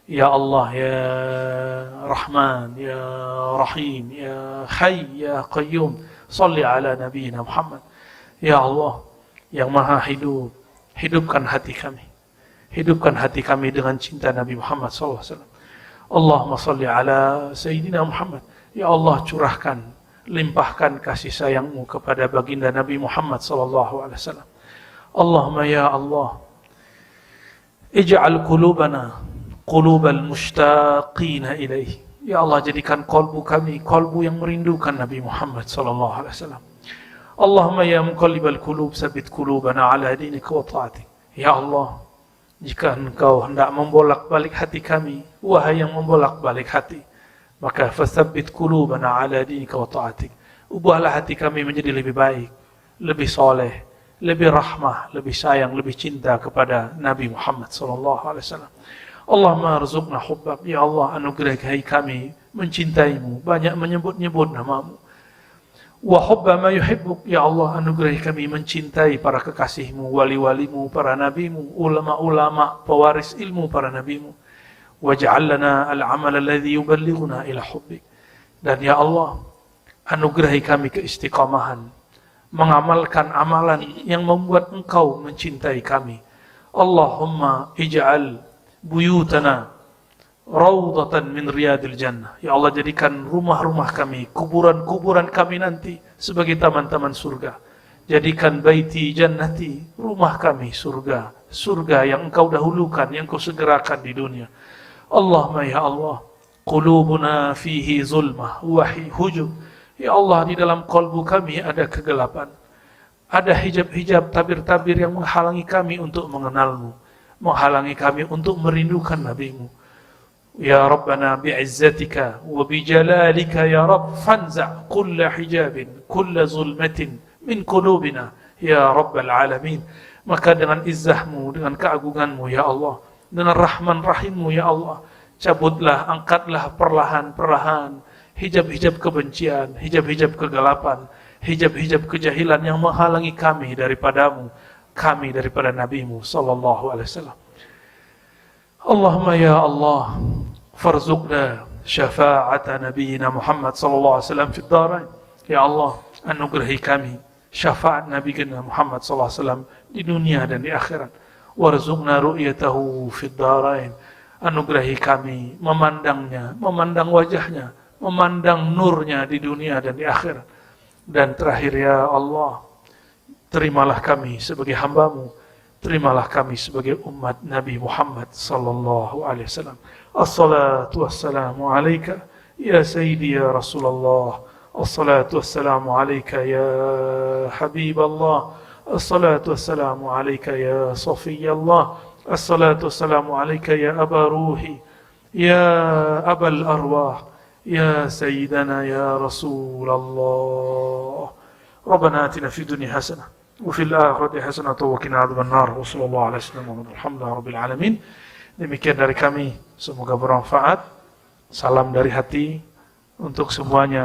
Ya Allah, ya Rahman, ya Rahim, ya Hayy, ya Qayyum, salli ala Nabiina Muhammad. Ya Allah, yang maha hidup, hidupkan hati kami. Hidupkan hati kami dengan cinta Nabi Muhammad SAW. Allahumma salli ala Sayyidina Muhammad. Ya Allah, curahkan, limpahkan kasih sayangmu kepada baginda Nabi Muhammad SAW. Allahumma ya Allah, ij'al qulubana qulubal mushtaqina ilaih. Ya Allah, jadikan kolbu kami kolbu yang merindukan Nabi Muhammad sallallahu alaihi wasallam. Allahumma ya muqallibal qulub tsabbit qulubana ala dinika wa ta'atik. Ya Allah, jika Engkau hendak membolak-balik hati kami, wahai yang membolak-balik hati, maka fatsabbit qulubana ala dinika wa ta'atik. Ubahlah hati kami menjadi lebih baik, lebih soleh, lebih rahmah, lebih sayang, lebih cinta kepada Nabi Muhammad sallallahu alaihi wasallam. Allahumma arzuqna hubbak. Ya Allah, anugerahi kami mencintaimu, banyak menyebut-nyebut namamu. Wa hubba ma yuhibbuk. Ya Allah, anugerahi kami mencintai para kekasihmu, wali-walimu, para nabimu, ulama-ulama, pewaris ilmu para nabimu. Waj'al lana al-amal alladhi yuballighuna ila hubbik. Dan ya Allah, anugerahi kami keistiqamahan, mengamalkan amalan yang membuat Engkau mencintai kami. Allahumma ij'al buyutana raudatan min riyadil jannah. Ya Allah, jadikan rumah-rumah kami, kuburan-kuburan kami nanti sebagai taman-taman surga. Jadikan baiti jannati, rumah kami surga, surga yang Engkau dahulukan, yang Engkau segerakan di dunia. Allahumma ya Allah, qulubuna fihi zulmah wa hujub. Ya Allah, di dalam kalbu kami ada kegelapan, ada hijab-hijab, tabir-tabir yang menghalangi kami untuk mengenalmu, menghalangi kami untuk merindukan Nabi-Mu. Ya Rabbana bi'izzatika wa bijalalika ya Rabb, fanza' kulla hijabin, kulla zulmatin min qulubina ya Rabbal alamin. Maka dengan izzahmu, dengan keagunganmu ya Allah, dengan rahman rahimmu ya Allah, cabutlah, angkatlah perlahan-perlahan hijab-hijab kebencian, hijab-hijab kegelapan, hijab-hijab kejahilan yang menghalangi kami daripadamu, kami daripada Nabi-Mu sallallahu alaihi wasallam. Allahumma ya Allah, farzuqna syafa'ata nabiyina Muhammad sallallahu alaihi wasallam fid darain. Ya Allah, anugerahi kami syafaat Nabi kita Muhammad SAW di dunia dan di akhirat. Warzuqna ru'yatahu fid dharain. Anugerahi kami memandangnya, memandang wajahnya, memandang nurnya di dunia dan di akhirat. Dan terakhir ya Allah, terimalah kami sebagai hamba-Mu, terimalah kami sebagai umat Nabi Muhammad sallallahu alaihi wasallam. Assalatu wassalamu alayka ya sayyidi ya Rasulullah. Assalatu wassalamu alayka ya Habiballah. Assalatu wassalamu alayka ya Safiyallah. Assalatu wassalamu alayka ya Aba Ruhi, ya Abal Arwah, ya Sayyidana ya Rasulullah. Rabbana atina fid dunya hasanah wa fil akhirati hasanah wa qina adzabannar. Wassallallahu ala sayyidina Muhammad alhamdulillahi rabbil alamin. Demikian dari kami, semoga bermanfaat. Salam dari hati untuk semuanya.